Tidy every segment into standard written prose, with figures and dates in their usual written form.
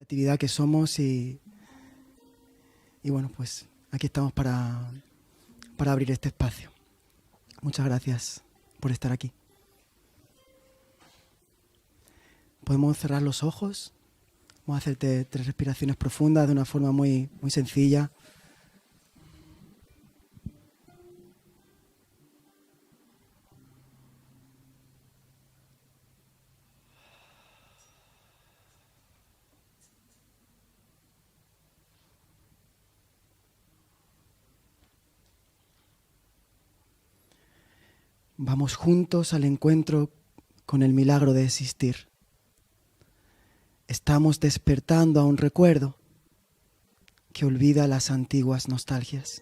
actividad que somos y bueno, pues aquí estamos para abrir este espacio. Muchas gracias por estar aquí. Podemos cerrar los ojos. Vamos a hacerte 3 respiraciones profundas de una forma muy sencilla. Vamos juntos al encuentro con el milagro de existir. Estamos despertando a un recuerdo que olvida las antiguas nostalgias.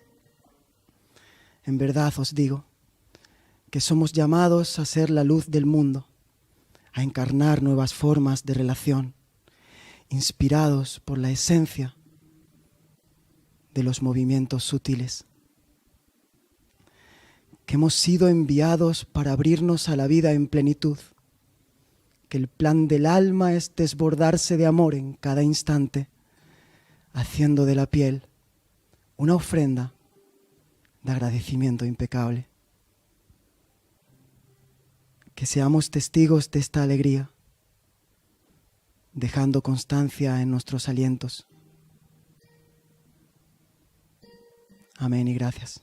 En verdad os digo que somos llamados a ser la luz del mundo, a encarnar nuevas formas de relación, inspirados por la esencia de los movimientos sutiles. Que hemos sido enviados para abrirnos a la vida en plenitud, que el plan del alma es desbordarse de amor en cada instante, haciendo de la piel una ofrenda de agradecimiento impecable. Que seamos testigos de esta alegría, dejando constancia en nuestros alientos. Amén y gracias.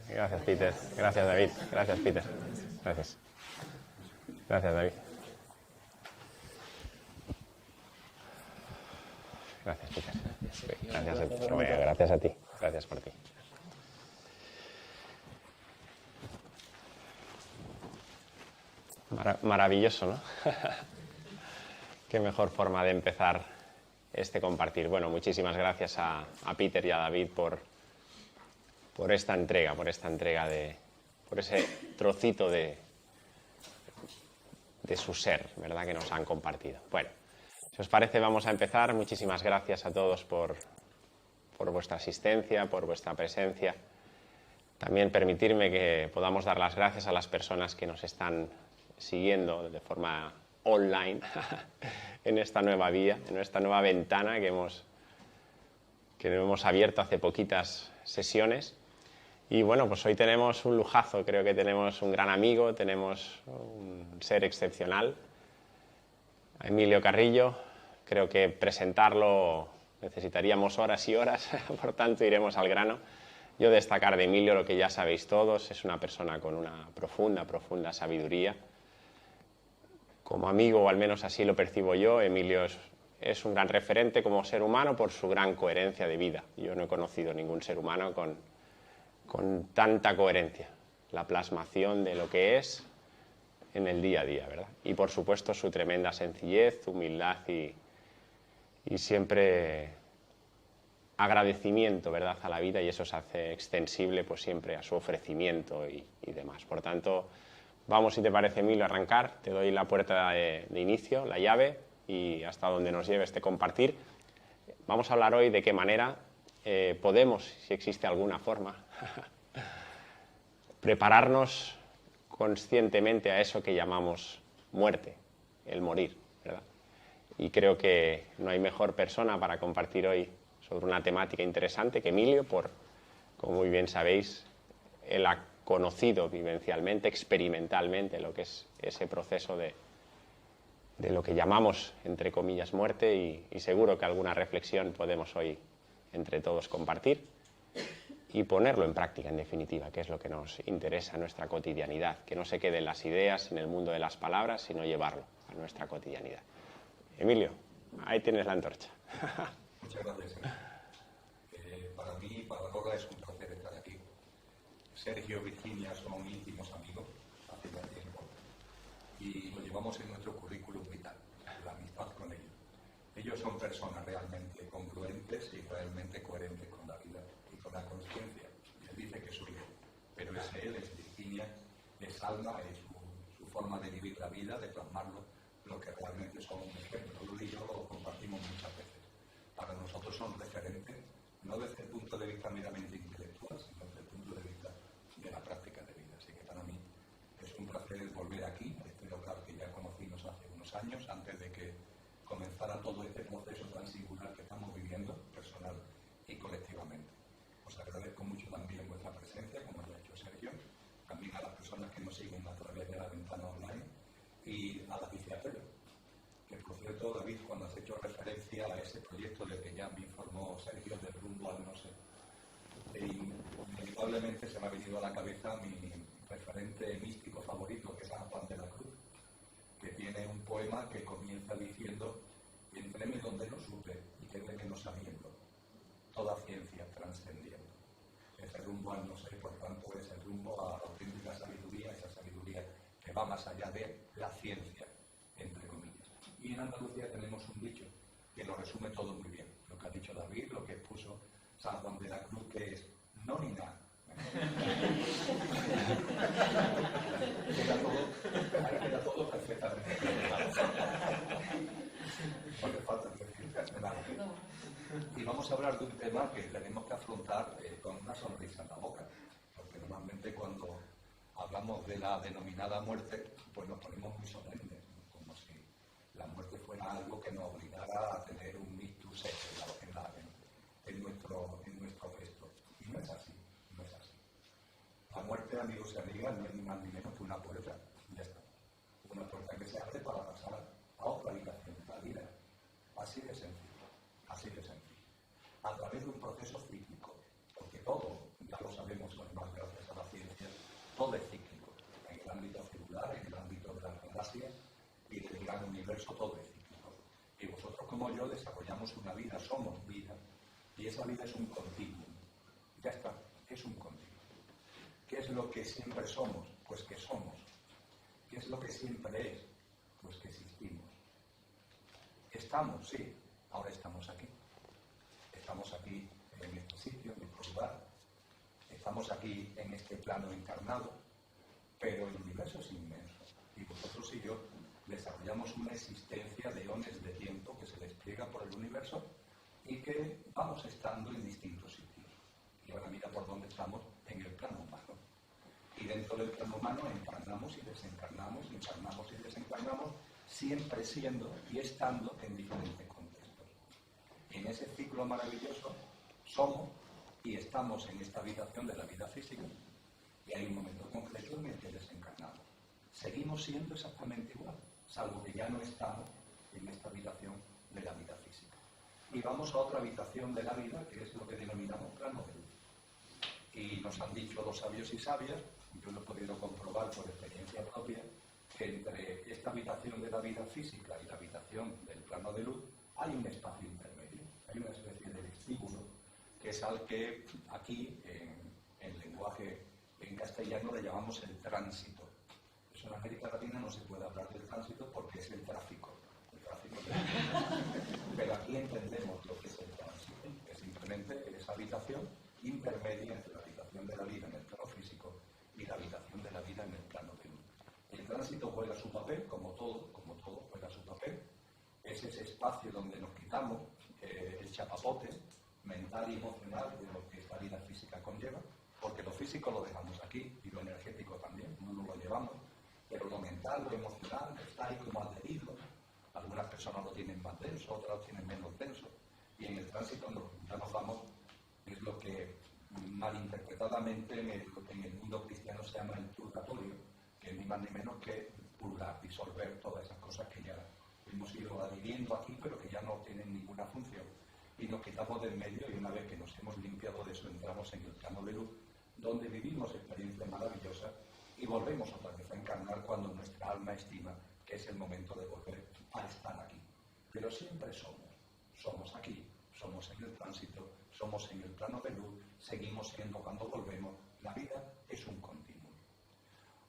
Gracias, Peter. Gracias, David. Gracias, Peter. Gracias. Gracias, David. Gracias, Peter. Gracias a ti. Gracias por ti. Maravilloso, ¿no? Qué mejor forma de empezar este compartir. Bueno, muchísimas gracias a Peter y a David por esta entrega, por ese trocito de su ser, ¿verdad?, que nos han compartido. Bueno, si os parece, vamos a empezar. Muchísimas gracias a todos por vuestra asistencia, por vuestra presencia. También permitirme que podamos dar las gracias a las personas que nos están siguiendo de forma online en esta nueva vía, en esta nueva ventana que hemos abierto hace poquitas sesiones. Y bueno, pues hoy tenemos un lujazo, creo que tenemos un gran amigo, tenemos un ser excepcional, a Emilio Carrillo. Creo que presentarlo necesitaríamos horas y horas, por tanto iremos al grano. Yo destacar de Emilio lo que ya sabéis todos: es una persona con una profunda sabiduría. Como amigo, o al menos así lo percibo yo, Emilio es un gran referente como ser humano por su gran coherencia de vida. Yo no he conocido ningún ser humano con tanta coherencia, la plasmación de lo que es en el día a día, ¿verdad? Y por supuesto su tremenda sencillez, humildad y siempre agradecimiento, ¿verdad?, a la vida, y eso se hace extensible pues siempre a su ofrecimiento y demás. Por tanto, vamos, si te parece, Emilio, a arrancar. Te doy la puerta de inicio, la llave, y hasta donde nos lleve este compartir. Vamos a hablar hoy de qué manera podemos, si existe alguna forma, prepararnos conscientemente a eso que llamamos muerte, el morir, ¿verdad? Y creo que no hay mejor persona para compartir hoy sobre una temática interesante que Emilio, como muy bien sabéis, él ha conocido vivencialmente, experimentalmente, lo que es ese proceso de lo que llamamos, entre comillas, muerte, y seguro que alguna reflexión podemos hoy entre todos compartir y ponerlo en práctica, en definitiva, que es lo que nos interesa en nuestra cotidianidad, que no se queden las ideas en el mundo de las palabras, sino llevarlo a nuestra cotidianidad. Emilio, ahí tienes la antorcha. Muchas gracias. Para mí, para Lola, es un placer estar aquí. Sergio y Virginia son íntimos amigos hace ya tiempo y lo llevamos en nuestro currículum vital, la amistad con ellos. Ellos son personas realmente congruentes y realmente coherentes con la vida y con la conciencia. Él dice que soy él, pero es él, es Virginia, es Alma, es su forma de vivir la vida, de plasmarlo, lo que realmente son un ejemplo. Lula y yo lo compartimos muchas veces. Para nosotros son referentes, no desde el punto de vista meramente intelectual, sino desde el punto de vista de la práctica de vida. Así que para mí es un placer volver aquí, a este local que ya conocimos hace unos años, antes de que comenzara todo este proceso tan singular que estamos viviendo, personal y colectivamente. Os agradezco mucho también vuestra presencia, como lo ha hecho Sergio, también a las personas que nos siguen a través de la ventana online y a la Viciapelo. Que por cierto, David, cuando has hecho referencia a ese proyecto del que ya me informó Sergio, del rumbo al no sé, inevitablemente se me ha venido a la cabeza mi referente místico favorito, que es San Juan de la Cruz, que tiene un poema que comienza diciendo: entréme donde no supe y quedéme no sabiendo, toda ciencia trascendiendo. Ese rumbo al no sé, por tanto, es el rumbo a la auténtica sabiduría, esa sabiduría que va más allá de la ciencia, entre comillas. Y en Andalucía tenemos un dicho que lo resume todo muy bien. Lo que ha dicho David, lo que puso San Juan de la Cruz, que es no ni nada. Queda todo perfectamente. No hace falta decir nada. Y vamos a hablar de un tema que tenemos que afrontar con una sonrisa en la boca. Porque normalmente cuando hablamos de la denominada muerte, pues nos ponemos muy solemnes, como si la muerte fuera algo que nos obligara a tener un ictus en nuestro gesto. Y no es así. Así de sencillo, así de sencillo. A través de un proceso cíclico, porque todo, ya lo sabemos además gracias a la ciencia, todo es cíclico. En el ámbito celular, en el ámbito de las galaxias y del gran universo, todo es cíclico. Y vosotros como yo desarrollamos una vida, somos vida, y esa vida es un continuum. Ya está, es un continuum. ¿Qué es lo que siempre somos? Pues que somos. ¿Qué es lo que siempre es? Pues que existimos. Estamos, sí, ahora estamos aquí. Estamos aquí en este sitio, en este lugar. Estamos aquí en este plano encarnado, pero el universo es inmenso. Y vosotros y yo desarrollamos una existencia de eones de tiempo que se despliega por el universo y que vamos estando en distintos sitios. Y ahora mira por dónde estamos, en el plano humano. Y dentro del plano humano encarnamos y desencarnamos, encarnamos y desencarnamos, siempre siendo y estando en diferentes contextos. En ese ciclo maravilloso somos y estamos en esta habitación de la vida física y hay un momento concreto en el que desencarnamos. Seguimos siendo exactamente igual, salvo que ya no estamos en esta habitación de la vida física. Y vamos a otra habitación de la vida, que es lo que denominamos plano de luz. Y nos han dicho los sabios y sabias, yo lo he podido comprobar por experiencia propia, que entre esta habitación de la vida física y la habitación del plano de luz hay un espacio intermedio, hay una especie de vestíbulo, que es al que aquí, en lenguaje en castellano, le llamamos el tránsito. Eso en América Latina no se puede hablar del tránsito porque es el tráfico. Pero aquí entendemos lo que es el tránsito, que simplemente es habitación intermedia entre la habitación de la vida en el plano físico y la habitación de la vida en el plano de luz. El tránsito juega su papel, como todo juega su papel. Es ese espacio donde nos quitamos el chapapote mental y emocional de lo que esta vida física conlleva, porque lo físico lo dejamos aquí y lo energético también, no nos lo llevamos, pero lo mental, lo emocional está ahí como adherido. Algunas personas lo tienen más denso, otras lo tienen menos denso, y en el tránsito ya nos vamos, es lo que malinterpretadamente en el mundo cristiano se llama el purgatorio, que es ni más ni menos que purgar, disolver todas esas cosas que ya hemos ido adhiriendo aquí, pero que ya no tienen ninguna función. Y nos quitamos del medio y una vez que nos hemos limpiado de eso, entramos en el plano de luz, donde vivimos experiencias maravillosas y volvemos otra vez a encarnar cuando nuestra alma estima que es el momento de volver a estar aquí. Pero siempre somos aquí, somos en el tránsito, somos en el plano de luz, seguimos siendo cuando volvemos. La vida es un continuo.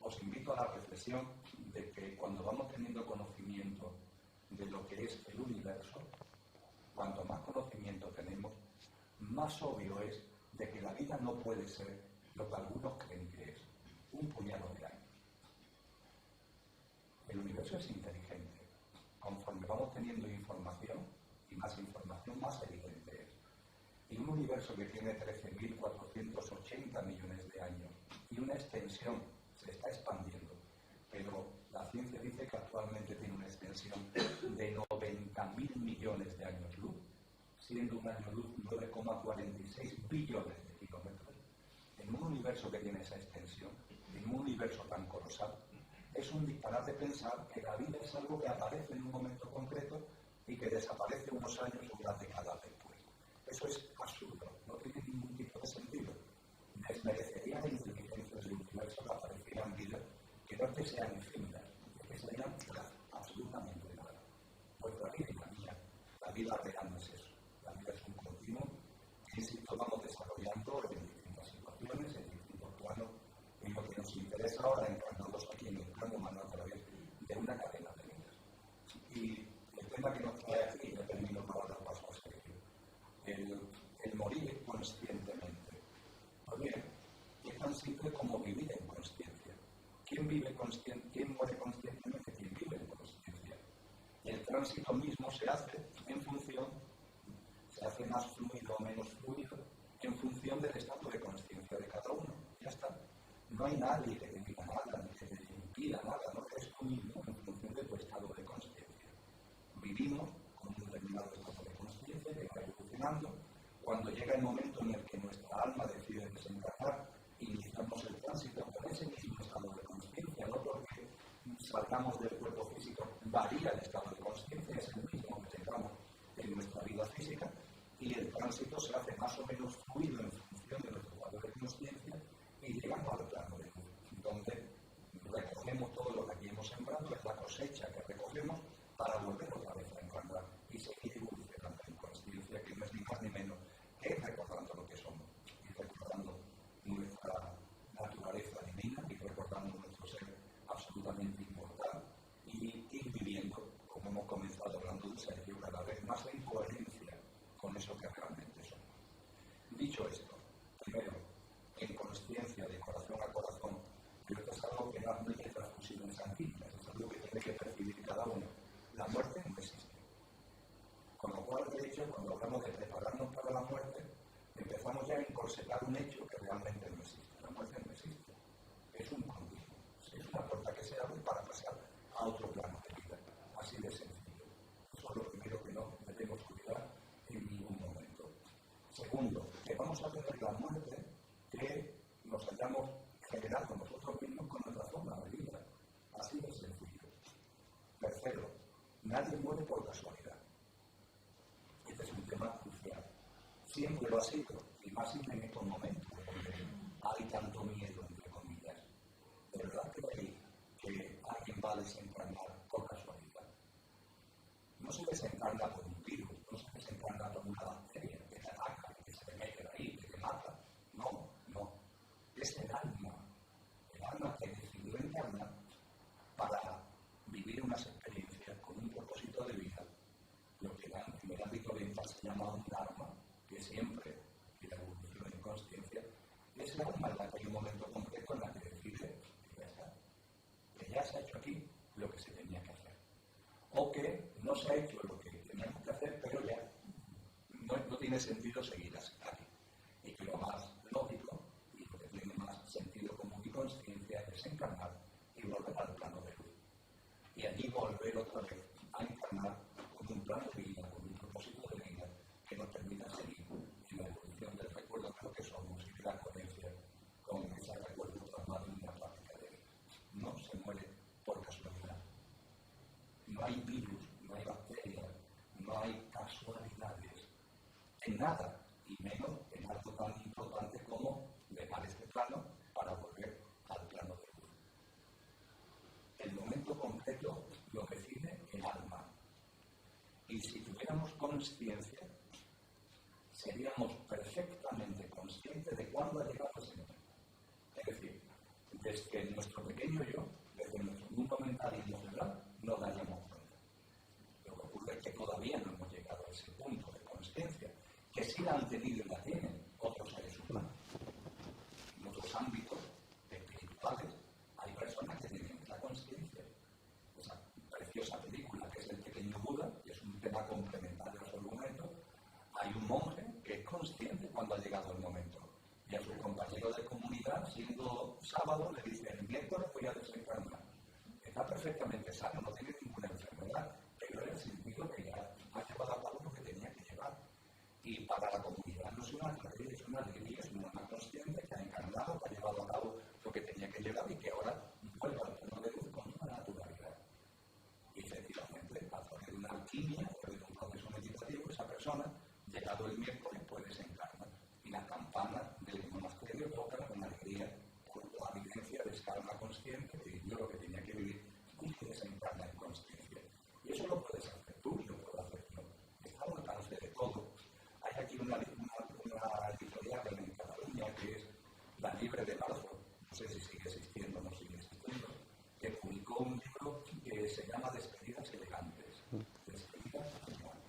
Os invito a la reflexión de que cuando vamos teniendo conocimiento de lo que es el universo, cuanto más conocimiento tenemos, más obvio es de que la vida no puede ser lo que algunos creen que es, un puñado de años. El universo es inteligente. Conforme vamos teniendo información, y más información, más evidente es. Y un universo que tiene 13.480 millones de años y una extensión, se está expandiendo, pero la ciencia dice que actualmente tiene una extensión de 90.000 millones de años luz, siendo un año luz 9,46 billones de kilómetros. En un universo que tiene esa extensión, en un universo tan colosal, es un disparate pensar que la vida es algo que aparece en un momento concreto y que desaparece unos años o unas décadas después. Eso es absurdo, no tiene ningún tipo de sentido. Desmerecería la inteligencia del universo que aparecieran vidas que no es que sean efímeras, que sean absolutamente nada. Pues la vida y la mía, la vida real no es eso. La vida es un continuo que insisto, vamos desarrollando en distintas situaciones, en distintos planos, y lo que nos interesa ahora encarnarnos aquí en el plano humano a través de una cadena de vidas. Y el tema que nos trae aquí, y termino para dar paso a Sergio, el morir conscientemente. Pues bien, es tan simple como vivir en consciencia. ¿Quién muere conscientemente? Quien vive en consciencia. El tránsito mismo se hace en función, se hace más fluido o menos fluido, en función del estado de consciencia de cada uno. Ya está. No hay nadie que te diga nada, ni que te impida nada, no eres tú mismo en función de tu estado de consciencia. Vivimos con un determinado estado de consciencia que va evolucionando. Cuando llega el momento en el que nuestra alma decide desencarnar, iniciamos el tránsito con ese mismo estado de consciencia, no porque salgamos del cuerpo físico, varía el estado de consciencia, es el mismo que tengamos la física, y el tránsito se hace más o menos fluido en función de nuestro cuadro de conciencia y llegamos al plano de luz, donde recogemos todo lo que aquí hemos sembrado, es la cosecha que recogemos para volver otra vez a encarnar y seguir evolucionando en conciencia, que no es ni más ni menos que recordando lo que somos y recordando nuestra naturaleza divina y recordando nuestro ser absolutamente inmortal y ir viviendo, como hemos comenzado hablando de Sergio, cada vez más en coherencia con eso que realmente somos. Dicho esto, primero, en consciencia de corazón a corazón, creo que es algo que no admite transfusiones sanguíneas, es algo que tiene que percibir cada uno. La muerte no existe. Con lo cual, de hecho, cuando hablamos de prepararnos para la muerte, empezamos ya a encorsetar un hecho que realmente no existe. La muerte no existe. Es un continuo. Es una puerta que se abre para pasar a otro plano de vida. Así de sencillo. Eso es lo primero que no debemos olvidar en ningún momento. Segundo, que vamos a tener la muerte que nos hayamos generado nosotros mismos con nuestra forma de vida. Así de sencillo. Tercero, nadie muere por casualidad. Este es un tema crucial. Siempre lo ha sido, y más en estos momentos donde hay tanto miedo, entre comillas. ¿De verdad creéis que alguien va a desencarnar por casualidad? No se desencarna por un virus, no se desencarna por una bacteria que te ataca, que se te mete ahí, que te mata. No, no. Es el alma que decidió encarnar para vivir unas experiencias con un propósito de vida, lo que en el ámbito oriental se llama un dharma, que siempre, y la evolución en consciencia, es la alma en la que hay un momento concreto en la que decide que ya se ha hecho aquí lo que se tenía que hacer, o que no se ha hecho lo que teníamos que hacer, pero ya no tiene sentido seguir aquí, y que lo más lógico y lo que tiene más sentido común y consciencia es encarnar y volver al plano de luz. Y allí volver otra vez a encarnar con un plano de vida, con un propósito de vida que nos permita seguir en la evolución del recuerdo de lo que somos y de la coherencia con ese recuerdo plasmado en una práctica de vida. No se muere por casualidad. No hay virus, no hay bacterias, no hay casualidades en nada, y menos en algo tan importante como dejar este plano para volver al plano de luz. El momento concreto lo decide el alma. Y si tuviéramos conciencia, seríamos perfectamente conscientes de cuándo ha llegado ese momento. Es decir, desde nuestro pequeño yo, desde nuestro mundo mental y emocional, nos daríamos cuenta. Lo que ocurre es que todavía no hemos llegado a ese punto de conciencia, que sí la han tenido y la tienen otros seres humanos. En otros ámbitos espirituales hay personas que tienen la conciencia. Esa preciosa película que es El pequeño Buda, que es un tema complementario a su argumento, hay un monje que es consciente cuando ha llegado el momento. Y a su compañero de comunidad, siendo sábado, le dice: el miércoles voy a desencarnar. Está perfectamente sano, no tiene ninguna enfermedad, pero él ha sentido que ya ha llevado a cabo lo que tenía que llevar. Y para la comunidad no es una tragedia, es una alegría, es una alma consciente que ha encarnado, que ha llevado a cabo lo que tenía que llevar y que ahora vuelve al plano de luz con toda naturalidad. Y efectivamente, a través de una alquimia, a través de un proceso meditativo, esa persona, llegado el miércoles, puede desencarnar. Y la campana del monasterio toca con alegría, con la evidencia de esa alma consciente que vivió lo que tenía que vivir y que desencarna en consciencia. Y eso lo puedes hacer tú y lo puedo hacer yo. Está al alcance de todo. Hay aquí una editorial en Cataluña que es La Libre de Marzo, no sé si sigue existiendo o no sigue existiendo, que publicó un libro que se llama Despedidas Elegantes. Despedidas Elegantes.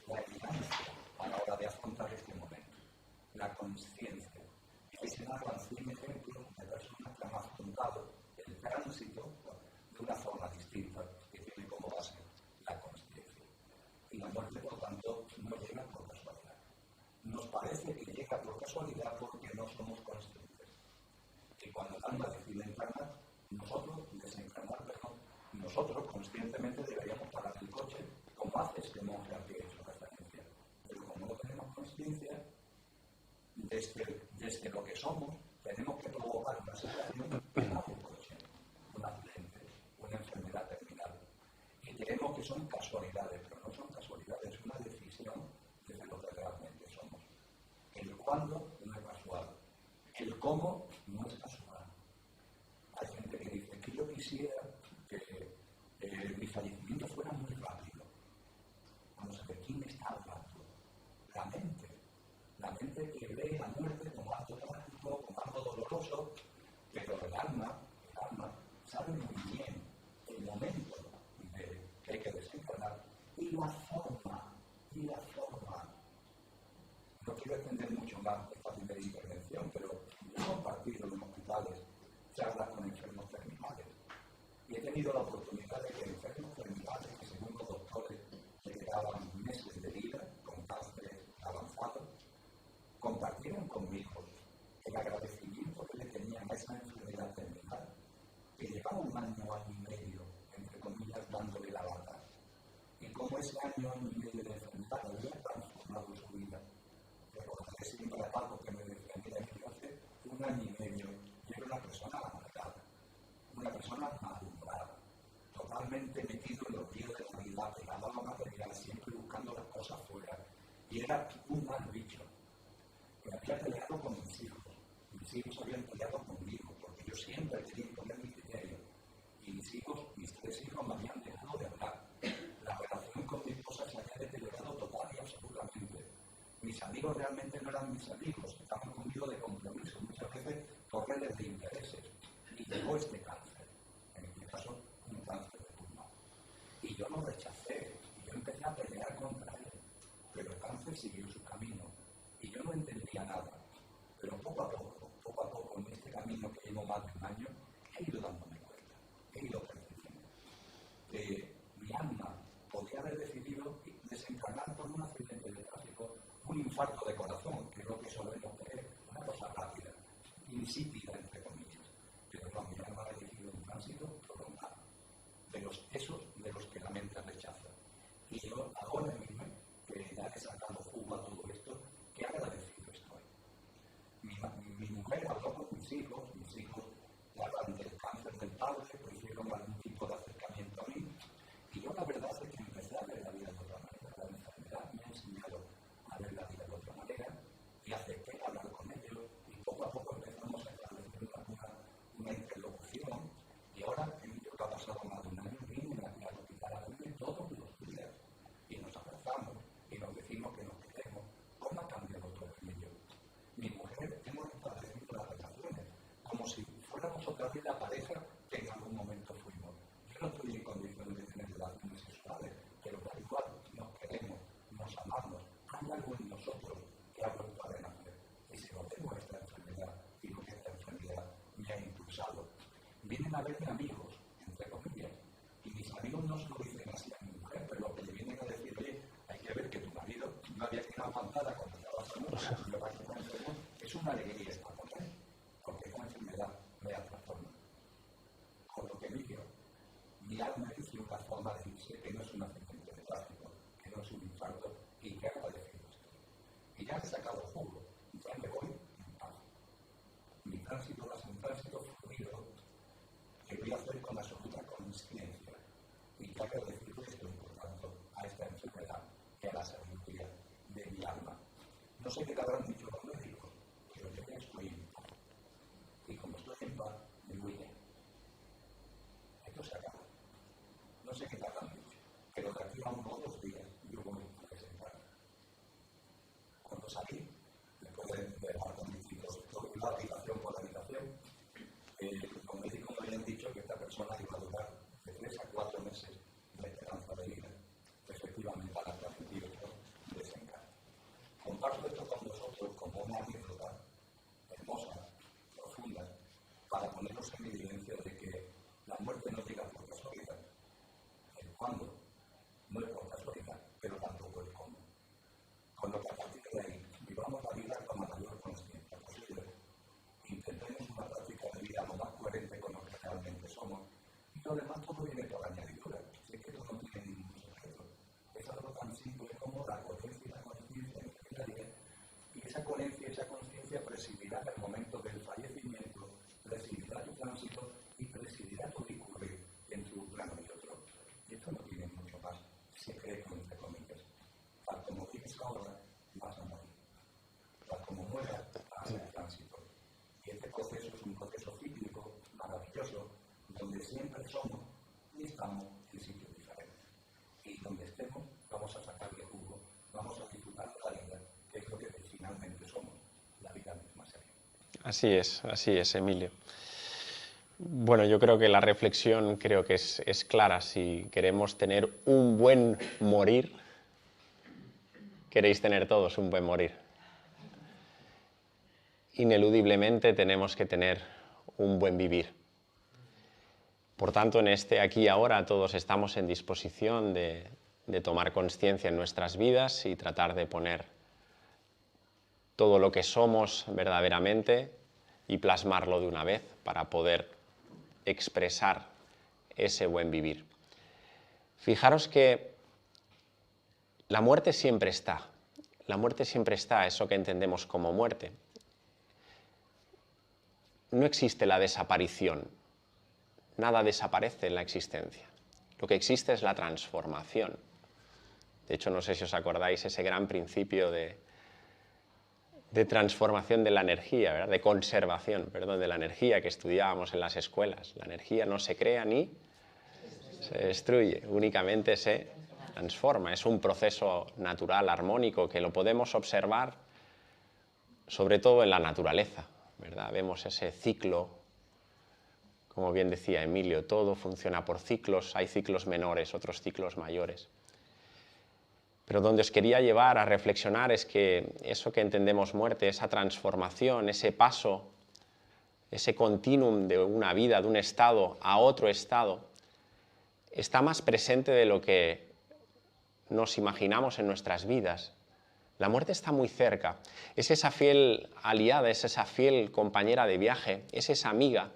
La elegancia a la hora de afrontar este momento, la conciencia. Y ahí se narran 100 ejemplos de personas que han afrontado el tránsito de una forma distinta, que tiene como base la conciencia. Y la muerte, por tanto, no llega por casualidad. Nos parece que llega por casualidad porque no somos conscientes. Y cuando el alma decide encarnar, nosotros conscientemente deberíamos parar el coche, como hace este monje al que he hecho referencia. Pero como no tenemos conciencia, desde lo que somos, tenemos que provocar una situación que hace el coche, un accidente, una enfermedad terminal. Y creemos que son casualidades, pero no son casualidades, es una decisión cuándo no es casual. El cómo no es casual. Hay gente que dice que yo quisiera que mi fallecimiento fuera muy rápido. Vamos a ver, ¿quién está hablando? La mente que ve la muerte como algo trágico, como algo doloroso, pero el alma sabe muy bien el momento de que hay que desencarnar y la forma. No quiero extender mucho más esta primera intervención, pero yo he compartido en hospitales charlas con enfermos terminales y he tenido la oportunidad de que enfermos terminales, que según los doctores le quedaban meses de vida con cáncer avanzado, compartieron conmigo el agradecimiento que le tenían a esa enfermedad terminal, que llevaba un año y medio, entre comillas, dándole la lata, y cómo ese año y medio de enfermedad había transformado su vida. Recordaré siempre a Paco que me decía, mira, yo hace un año y medio yo era una persona amargada, una persona madurada, totalmente metido en los días de la vida, pegado a la material, siempre buscando las cosas fuera, y era un mal bicho. Me había peleado con mis hijos habían peleado conmigo, porque yo siempre quería imponer mi criterio, y mis 3 hijos me habían dejado de hablar. La relación con mi esposa se había deteriorado total y absolutamente. Mis amigos realmente no eran mis amigos, estaban conmigo de compromiso, muchas veces por redes de intereses. Y llegó este cáncer, en este caso un cáncer de pulmón. Y yo lo rechacé, y yo empecé a pelear contra él, pero el cáncer siguió su camino, y yo no entendía nada. Pero poco a poco, en este camino que llevo más de un año, he ido dándome cuenta, he ido percibiendo que mi alma podría haber decidido desencarnar por un accidente de tráfico, un infarto de corazón, que es lo que solemos tener, una cosa rápida, insípida, entre comillas. Pero no, mi alma ha elegido un tránsito prolongado, esos de los que la mente rechaza. Y yo ahora mismo, que ya he sacado jugo a todo esto, qué agradecido estoy. Mi mujer habló con mis hijos le hablan del cáncer del padre, pues hicieron algún tipo de acercamiento a mí, y yo la verdad es que empecé a ver la vida de otra manera. La enfermedad me ha enseñado a ver la vida de otra manera, y acepté hablar con ellos, y poco a poco empezamos a establecer una interlocución, y ahora yo que ha pasado más de un año, vienen aquí al hospital a verme todos los días, y nos abrazamos, y nos decimos que nos queremos. ¿Cómo ha cambiado todo ello? Mi mujer, hemos establecido las relaciones como si fuéramos otra vez la pareja que en algún momento fuimos. Yo no estoy en condiciones de tener relaciones sexuales, pero da igual, nos queremos, nos amamos. Hay algo en nosotros que ha vuelto a renacer. Y si no tengo esta enfermedad, digo que esta enfermedad me ha impulsado. Vienen a verme amigos, entre comillas, y mis amigos no se lo dicen así a mi mujer, pero lo que le vienen a decir, oye, hay que ver que tu marido no había quedado aguantada cuando estabas en lo es una alegría estar con él, porque esta enfermedad me ha transformado. Con lo que digo, mi alma dice una forma de decir que no es un accidente de tráfico, que no es un infarto, y que agradecido estoy. Y ya he sacado jugo, ya me voy en paz. Mi tránsito va a ser un tránsito fluido, que voy a hacer con absoluta conciencia, y que agradecido estoy, por tanto, a esta enfermedad y a la sabiduría de mi alma. No sé qué te habrán dicho los médicos, pero yo ya estoy en paz. Y como estoy en paz, me voy bien. Esto se acaba. No sé qué te habrán dicho, pero de aquí a 1 o 2 días yo voy a presentar. Cuando salí, después de estar con mis hijos, la habitación por habitación, los médicos me habían dicho que esta persona iba a durar de 3 a 4 meses de esperanza de vida. Efectivamente, a la transmitido desencarno. Comparto esto con vosotros como una anécdota hermosa, profunda, para ponernos en evidencia de que la muerte no llega por casualidad. El cuándo no es por casualidad, pero tampoco el cómo. Con lo que a partir de ahí vivamos la vida con la mayor conciencia posible. Intentemos una práctica de vida lo más coherente con lo que realmente somos, y lo demás todo viene por añadidura. Si es que esto no tiene ningún secreto. Es algo tan simple como la coherencia y la conciencia en la vida. Y esa coherencia y esa conciencia presidirá el momento del fallecimiento, presidirá tu tránsito y presidirá tu discurrir entre un plano y otro. Y esto no tiene mucho más secreto, entre comillas. Tal como vives ahora, vas a morir. Tal como mueres estamos en sitios diferentes. Y donde estemos, vamos a sacarle jugo, vamos a disfrutar de la vida, que es lo que finalmente somos, la vida misma sería. Así es, Emilio. Bueno, yo creo que la reflexión creo que es clara. Si queremos tener un buen morir, queréis tener todos un buen morir. Ineludiblemente tenemos que tener un buen vivir. Por tanto, en este aquí y ahora todos estamos en disposición de tomar conciencia en nuestras vidas y tratar de poner todo lo que somos verdaderamente y plasmarlo de una vez para poder expresar ese buen vivir. Fijaros que la muerte siempre está. La muerte siempre está, eso que entendemos como muerte. No existe la desaparición. Nada desaparece en la existencia. Lo que existe es la transformación. De hecho, no sé si os acordáis ese gran principio de transformación de la energía, ¿verdad? De conservación, perdón, de la energía que estudiábamos en las escuelas. La energía no se crea ni se destruye, únicamente se transforma. Es un proceso natural, armónico, que lo podemos observar sobre todo en la naturaleza, ¿verdad? Vemos ese ciclo, como bien decía Emilio, todo funciona por ciclos, hay ciclos menores, otros ciclos mayores. Pero donde os quería llevar a reflexionar es que eso que entendemos muerte, esa transformación, ese paso, ese continuum de una vida, de un estado a otro estado, está más presente de lo que nos imaginamos en nuestras vidas. La muerte está muy cerca. Es esa fiel aliada, es esa fiel compañera de viaje, es esa amiga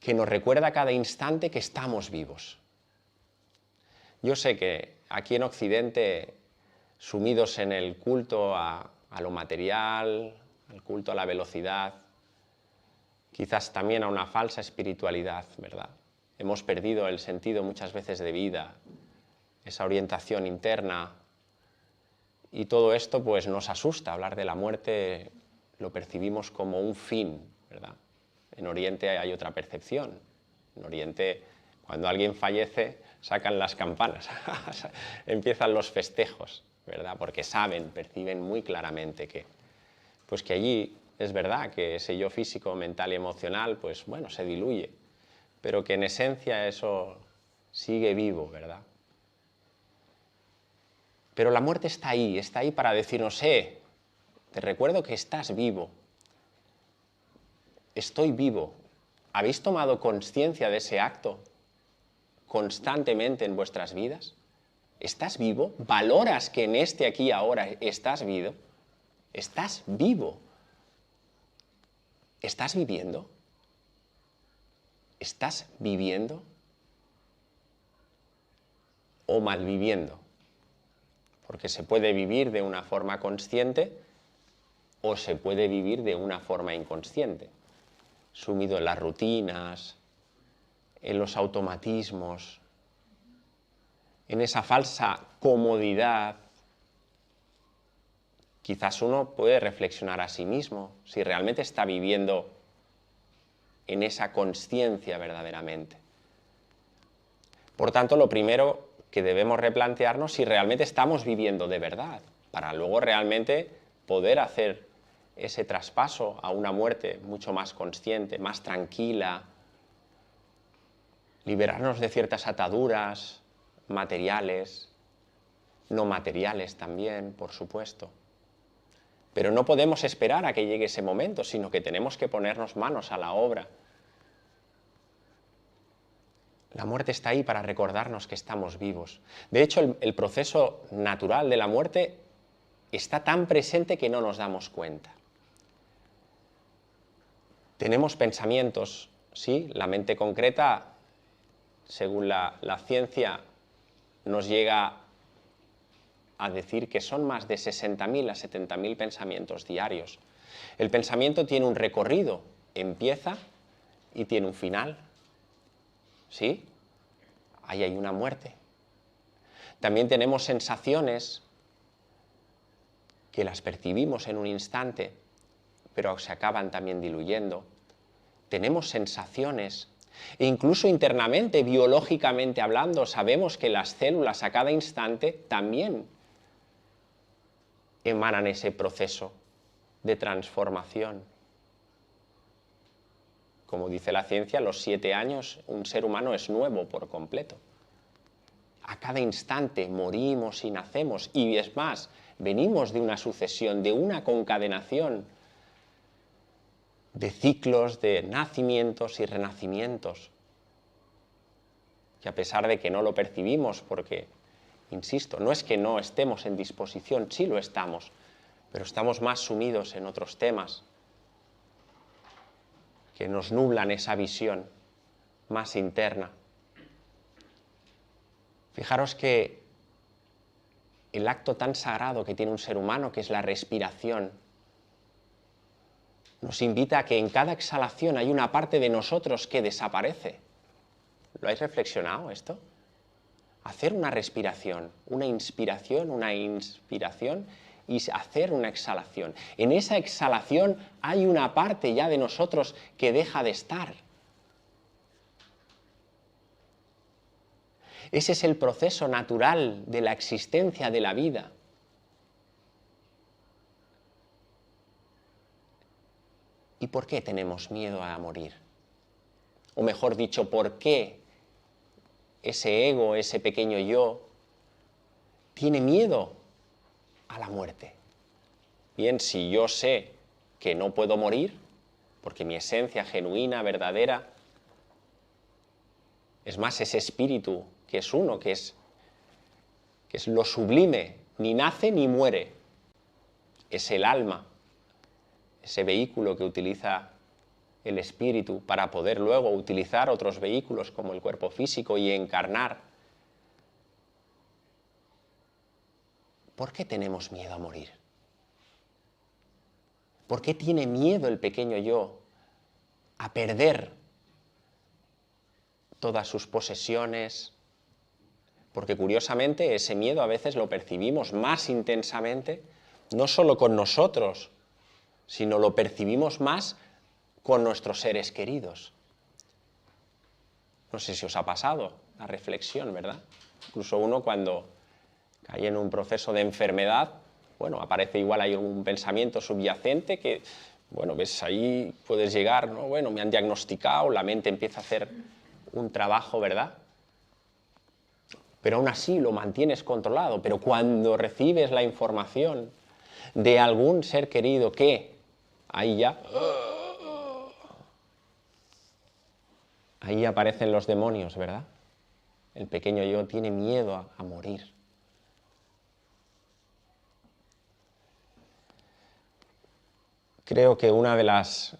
que nos recuerda a cada instante que estamos vivos. Yo sé que aquí en Occidente, sumidos en el culto a lo material, el culto a la velocidad, quizás también a una falsa espiritualidad, ¿verdad? Hemos perdido el sentido muchas veces de vida, esa orientación interna, y todo esto pues nos asusta. Hablar de la muerte lo percibimos como un fin, ¿verdad? En Oriente hay otra percepción. En Oriente, cuando alguien fallece, sacan las campanas, empiezan los festejos, ¿verdad? Porque saben, perciben muy claramente que allí es verdad que ese yo físico, mental y emocional, pues bueno, se diluye, pero que en esencia eso sigue vivo, ¿verdad? Pero la muerte está ahí para decirnos, te recuerdo que estás vivo, estoy vivo. ¿Habéis tomado conciencia de ese acto constantemente en vuestras vidas? ¿Estás vivo? ¿Valoras que en este aquí y ahora estás vivo? ¿Estás vivo? ¿Estás viviendo? ¿Estás viviendo? ¿O malviviendo? Porque se puede vivir de una forma consciente o se puede vivir de una forma inconsciente, sumido en las rutinas, en los automatismos, en esa falsa comodidad. Quizás uno puede reflexionar a sí mismo si realmente está viviendo en esa consciencia verdaderamente. Por tanto, lo primero que debemos replantearnos si realmente estamos viviendo de verdad, para luego realmente poder hacer ese traspaso a una muerte mucho más consciente, más tranquila, liberarnos de ciertas ataduras materiales, no materiales también, por supuesto. Pero no podemos esperar a que llegue ese momento, sino que tenemos que ponernos manos a la obra. La muerte está ahí para recordarnos que estamos vivos. De hecho, el proceso natural de la muerte está tan presente que no nos damos cuenta. Tenemos pensamientos, sí, la mente concreta, según la ciencia, nos llega a decir que son más de 60.000 a 70.000 pensamientos diarios. El pensamiento tiene un recorrido, empieza y tiene un final. ¿Sí? Ahí hay una muerte. También tenemos sensaciones que las percibimos en un instante, pero se acaban también diluyendo. Tenemos sensaciones E incluso internamente, biológicamente hablando, sabemos que las células a cada instante también emanan ese proceso de transformación. Como dice la ciencia, a los 7 años un ser humano es nuevo por completo. A cada instante morimos y nacemos, y es más, venimos de una sucesión, de una concadenación de ciclos de nacimientos y renacimientos, que a pesar de que no lo percibimos, porque, insisto, no es que no estemos en disposición, sí lo estamos, pero estamos más sumidos en otros temas que nos nublan esa visión más interna. Fijaros que el acto tan sagrado que tiene un ser humano, que es la respiración, nos invita a que en cada exhalación hay una parte de nosotros que desaparece. ¿Lo habéis reflexionado esto? Hacer una respiración, una inspiración y hacer una exhalación. En esa exhalación hay una parte ya de nosotros que deja de estar. Ese es el proceso natural de la existencia de la vida. ¿Y por qué tenemos miedo a morir? O mejor dicho, ¿por qué ese ego, ese pequeño yo, tiene miedo a la muerte? Bien, si yo sé que no puedo morir, porque mi esencia genuina, verdadera, es más, ese espíritu que es uno, que es lo sublime, ni nace ni muere, es el alma, ese vehículo que utiliza el espíritu para poder luego utilizar otros vehículos como el cuerpo físico y encarnar. ¿Por qué tenemos miedo a morir? ¿Por qué tiene miedo el pequeño yo a perder todas sus posesiones? Porque curiosamente ese miedo a veces lo percibimos más intensamente, no solo con nosotros, sino lo percibimos más con nuestros seres queridos. No sé si os ha pasado la reflexión, ¿verdad? Incluso uno cuando cae en un proceso de enfermedad, bueno, aparece igual, hay un pensamiento subyacente que, bueno, ves, ahí puedes llegar, ¿no? Bueno, me han diagnosticado, la mente empieza a hacer un trabajo, ¿verdad? Pero aún así lo mantienes controlado. Pero cuando recibes la información de algún ser querido que, ahí aparecen los demonios, ¿verdad? El pequeño yo tiene miedo a morir. Creo que una de las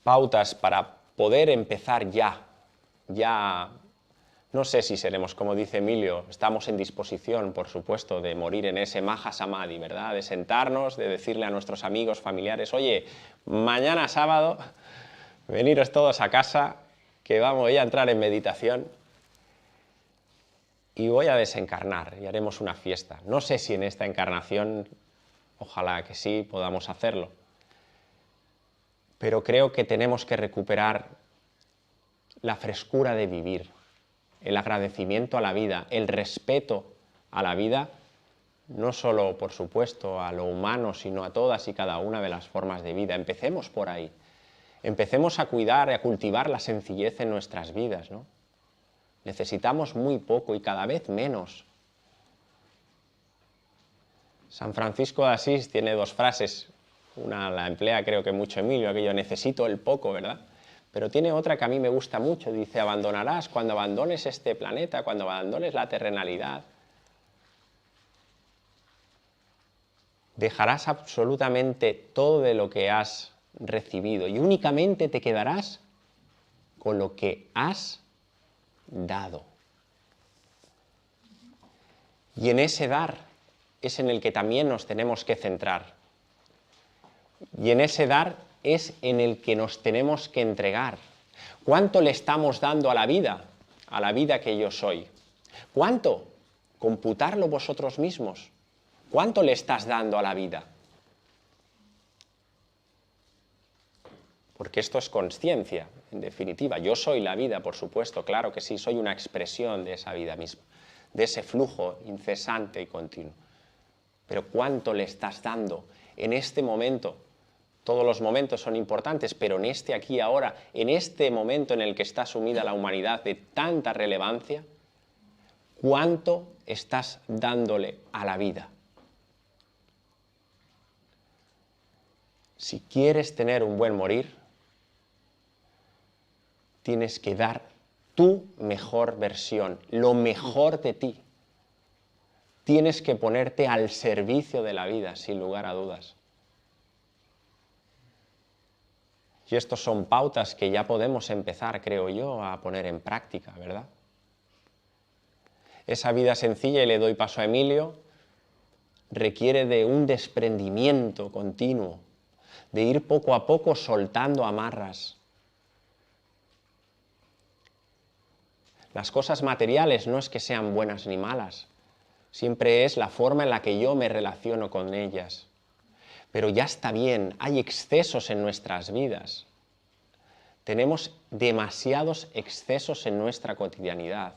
pautas para poder empezar ya, no sé si seremos, como dice Emilio, estamos en disposición, por supuesto, de morir en ese Maha Samadhi, ¿verdad? De sentarnos, de decirle a nuestros amigos, familiares, oye, mañana sábado, veniros todos a casa, que voy a entrar en meditación y voy a desencarnar y haremos una fiesta. No sé si en esta encarnación, ojalá que sí, podamos hacerlo. Pero creo que tenemos que recuperar la frescura de vivir, el agradecimiento a la vida, el respeto a la vida, no solo, por supuesto, a lo humano, sino a todas y cada una de las formas de vida. Empecemos por ahí. Empecemos a cuidar y a cultivar la sencillez en nuestras vidas, ¿no? Necesitamos muy poco y cada vez menos. San Francisco de Asís tiene 2 frases. Una la emplea creo que mucho Emilio, aquello, necesito el poco, ¿verdad? Pero tiene otra que a mí me gusta mucho, dice, abandonarás cuando abandones este planeta, cuando abandones la terrenalidad. Dejarás absolutamente todo de lo que has recibido y únicamente te quedarás con lo que has dado. Y en ese dar es en el que también nos tenemos que centrar. Y en ese dar es en el que nos tenemos que entregar. ¿Cuánto le estamos dando a la vida que yo soy? ¿Cuánto? Computarlo vosotros mismos. ¿Cuánto le estás dando a la vida? Porque esto es consciencia. en definitiva. Yo soy la vida, por supuesto, claro que sí, soy una expresión de esa vida misma, de ese flujo incesante y continuo. Pero ¿cuánto le estás dando en este momento? Todos los momentos son importantes, pero en este aquí y ahora, en este momento en el que está sumida la humanidad de tanta relevancia, ¿cuánto estás dándole a la vida? Si quieres tener un buen morir, tienes que dar tu mejor versión, lo mejor de ti. Tienes que ponerte al servicio de la vida, sin lugar a dudas. Y estos son pautas que ya podemos empezar, creo yo, a poner en práctica, ¿verdad? Esa vida sencilla, y le doy paso a Emilio, requiere de un desprendimiento continuo, de ir poco a poco soltando amarras. Las cosas materiales no es que sean buenas ni malas, siempre es la forma en la que yo me relaciono con ellas. Pero ya está bien, hay excesos en nuestras vidas. Tenemos demasiados excesos en nuestra cotidianidad.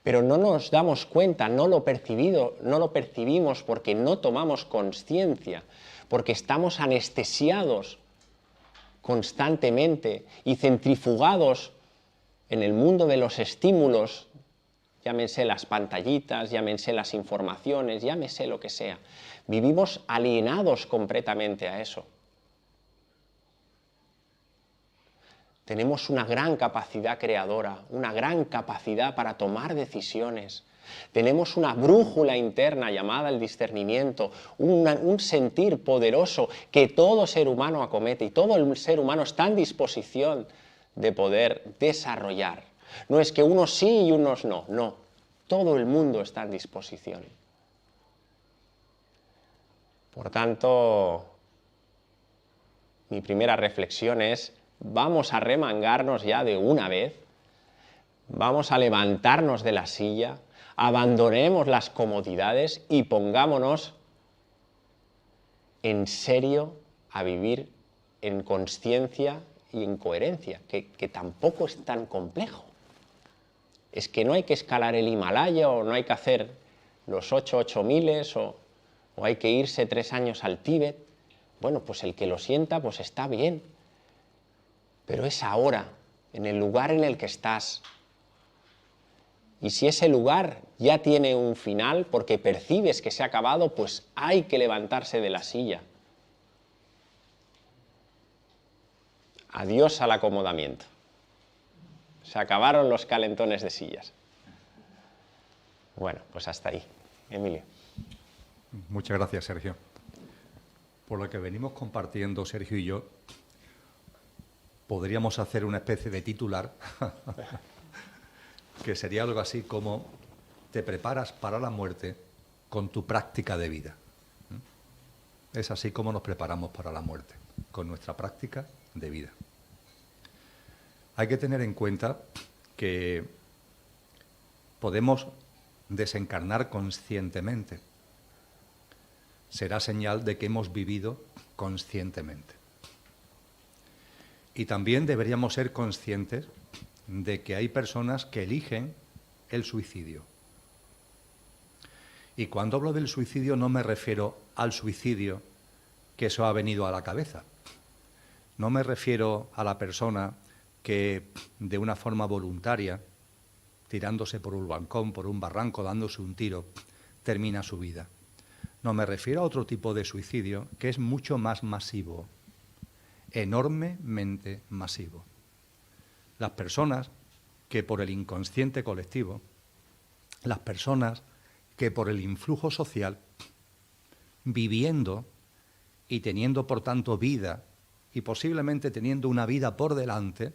Pero no nos damos cuenta, no lo percibimos porque no tomamos conciencia, porque estamos anestesiados constantemente y centrifugados en el mundo de los estímulos, llámense las pantallitas, llámense las informaciones, llámese lo que sea. Vivimos alienados completamente a eso. Tenemos una gran capacidad creadora, una gran capacidad para tomar decisiones. Tenemos una brújula interna llamada el discernimiento, un sentir poderoso que todo ser humano acomete y todo el ser humano está en disposición de poder desarrollar. No es que unos sí y unos no, no. Todo el mundo está en disposición. Por tanto, mi primera reflexión es: vamos a remangarnos ya de una vez, vamos a levantarnos de la silla, abandonemos las comodidades y pongámonos en serio a vivir en consciencia y en coherencia, que tampoco es tan complejo. Es que no hay que escalar el Himalaya o no hay que hacer los 8000 o hay que irse 3 años al Tíbet. Bueno, pues el que lo sienta, pues está bien. Pero es ahora, en el lugar en el que estás. Y si ese lugar ya tiene un final porque percibes que se ha acabado, pues hay que levantarse de la silla. Adiós al acomodamiento. Se acabaron los calentones de sillas. Bueno, pues hasta ahí. Emilio. Muchas gracias, Sergio. Por lo que venimos compartiendo, Sergio y yo, podríamos hacer una especie de titular que sería algo así como: te preparas para la muerte con tu práctica de vida. Es así como nos preparamos para la muerte, con nuestra práctica de vida. Hay que tener en cuenta que podemos desencarnar conscientemente. Será señal de que hemos vivido conscientemente. Y también deberíamos ser conscientes de que hay personas que eligen el suicidio. Y cuando hablo del suicidio no me refiero al suicidio que eso ha venido a la cabeza. No me refiero a la persona que de una forma voluntaria, tirándose por un balcón, por un barranco, dándose un tiro, termina su vida. No, me refiero a otro tipo de suicidio que es mucho más masivo, enormemente masivo. Las personas que por el inconsciente colectivo, las personas que por el influjo social, viviendo y teniendo por tanto vida y posiblemente teniendo una vida por delante,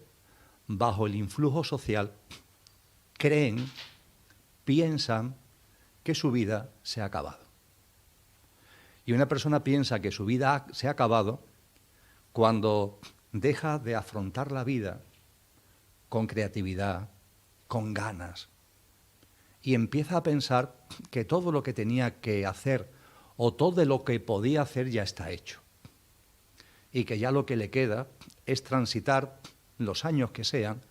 bajo el influjo social, creen, piensan que su vida se ha acabado. Y una persona piensa que su vida se ha acabado cuando deja de afrontar la vida con creatividad, con ganas, y empieza a pensar que todo lo que tenía que hacer o todo lo que podía hacer ya está hecho, y que ya lo que le queda es transitar los años que sean,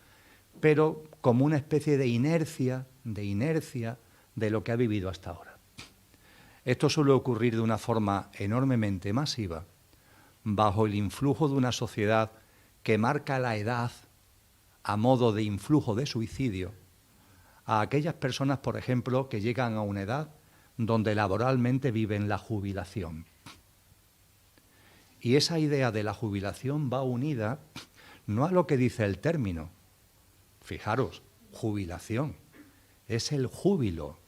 pero como una especie de inercia de lo que ha vivido hasta ahora. Esto suele ocurrir de una forma enormemente masiva, bajo el influjo de una sociedad que marca la edad a modo de influjo de suicidio a aquellas personas, por ejemplo, que llegan a una edad donde laboralmente viven la jubilación. Y esa idea de la jubilación va unida no a lo que dice el término. Fijaros, jubilación, es el júbilo.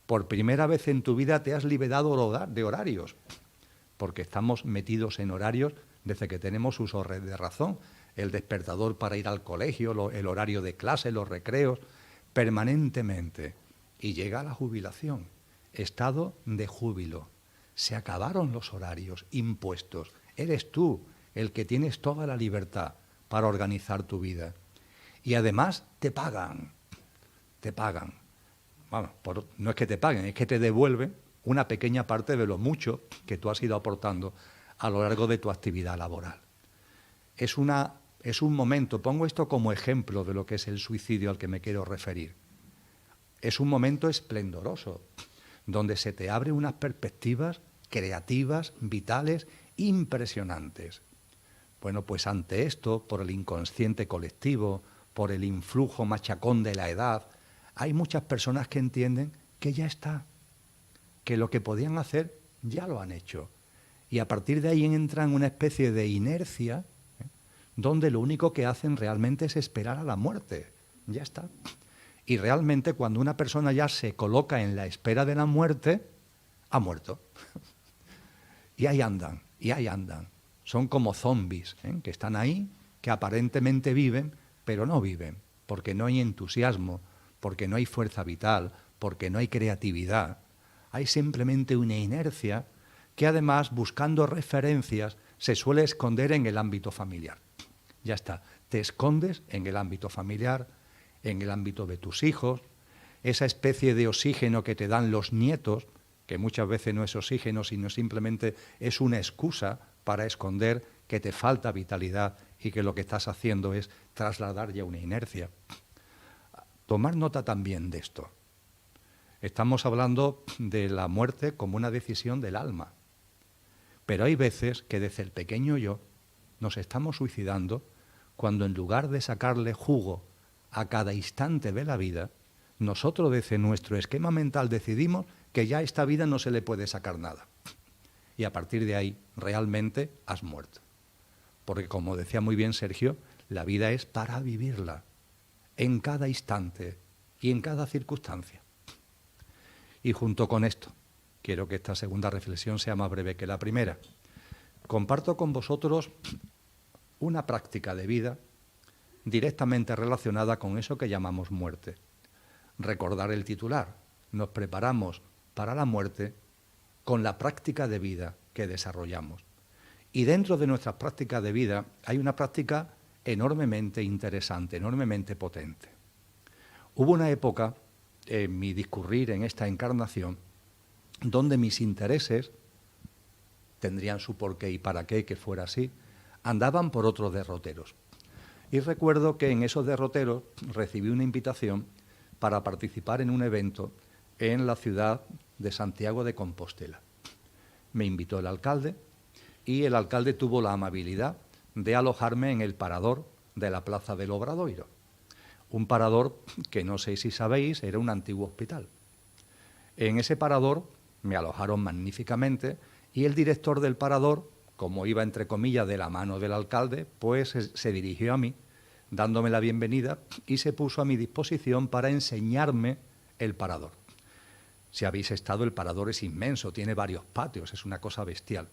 Por primera vez en tu vida te has liberado de horarios, porque estamos metidos en horarios desde que tenemos uso de razón. El despertador para ir al colegio, el horario de clase, los recreos, permanentemente. Y llega la jubilación, estado de júbilo. Se acabaron los horarios impuestos. Eres tú el que tienes toda la libertad para organizar tu vida. Y además te pagan. Bueno, no es que te paguen, es que te devuelven una pequeña parte de lo mucho que tú has ido aportando a lo largo de tu actividad laboral. Es un momento, pongo esto como ejemplo de lo que es el suicidio al que me quiero referir. Es un momento esplendoroso, donde se te abren unas perspectivas creativas, vitales, impresionantes. Bueno, pues ante esto, por el inconsciente colectivo, por el influjo machacón de la edad, hay muchas personas que entienden que ya está, que lo que podían hacer ya lo han hecho. Y a partir de ahí entran en una especie de inercia, donde lo único que hacen realmente es esperar a la muerte. Ya está. Y realmente cuando una persona ya se coloca en la espera de la muerte, ha muerto. Y ahí andan. Son como zombies, que están ahí, que aparentemente viven, pero no viven, porque no hay entusiasmo, porque no hay fuerza vital, porque no hay creatividad. Hay simplemente una inercia que además, buscando referencias, se suele esconder en el ámbito familiar. Ya está, te escondes en el ámbito familiar, en el ámbito de tus hijos, esa especie de oxígeno que te dan los nietos, que muchas veces no es oxígeno, sino simplemente es una excusa para esconder que te falta vitalidad y que lo que estás haciendo es trasladar ya una inercia. Tomar nota también de esto. Estamos hablando de la muerte como una decisión del alma, pero hay veces que desde el pequeño yo nos estamos suicidando cuando en lugar de sacarle jugo a cada instante de la vida, nosotros desde nuestro esquema mental decidimos que ya a esta vida no se le puede sacar nada. Y a partir de ahí realmente has muerto. Porque como decía muy bien Sergio, la vida es para vivirla en cada instante y en cada circunstancia. Y junto con esto, quiero que esta segunda reflexión sea más breve que la primera. Comparto con vosotros una práctica de vida directamente relacionada con eso que llamamos muerte. Recordar el titular. Nos preparamos para la muerte con la práctica de vida que desarrollamos. Y dentro de nuestras prácticas de vida hay una práctica enormemente interesante, enormemente potente. Hubo una época en mi discurrir en esta encarnación donde mis intereses, tendrían su porqué y para qué que fuera así, andaban por otros derroteros. Y recuerdo que en esos derroteros recibí una invitación para participar en un evento en la ciudad de Santiago de Compostela. Me invitó el alcalde y el alcalde tuvo la amabilidad de alojarme en el parador de la Plaza del Obradoiro. Un parador que, no sé si sabéis, era un antiguo hospital. En ese parador me alojaron magníficamente y el director del parador, como iba entre comillas de la mano del alcalde, pues se dirigió a mí, dándome la bienvenida y se puso a mi disposición para enseñarme el parador. Si habéis estado, el parador es inmenso, tiene varios patios, es una cosa bestial.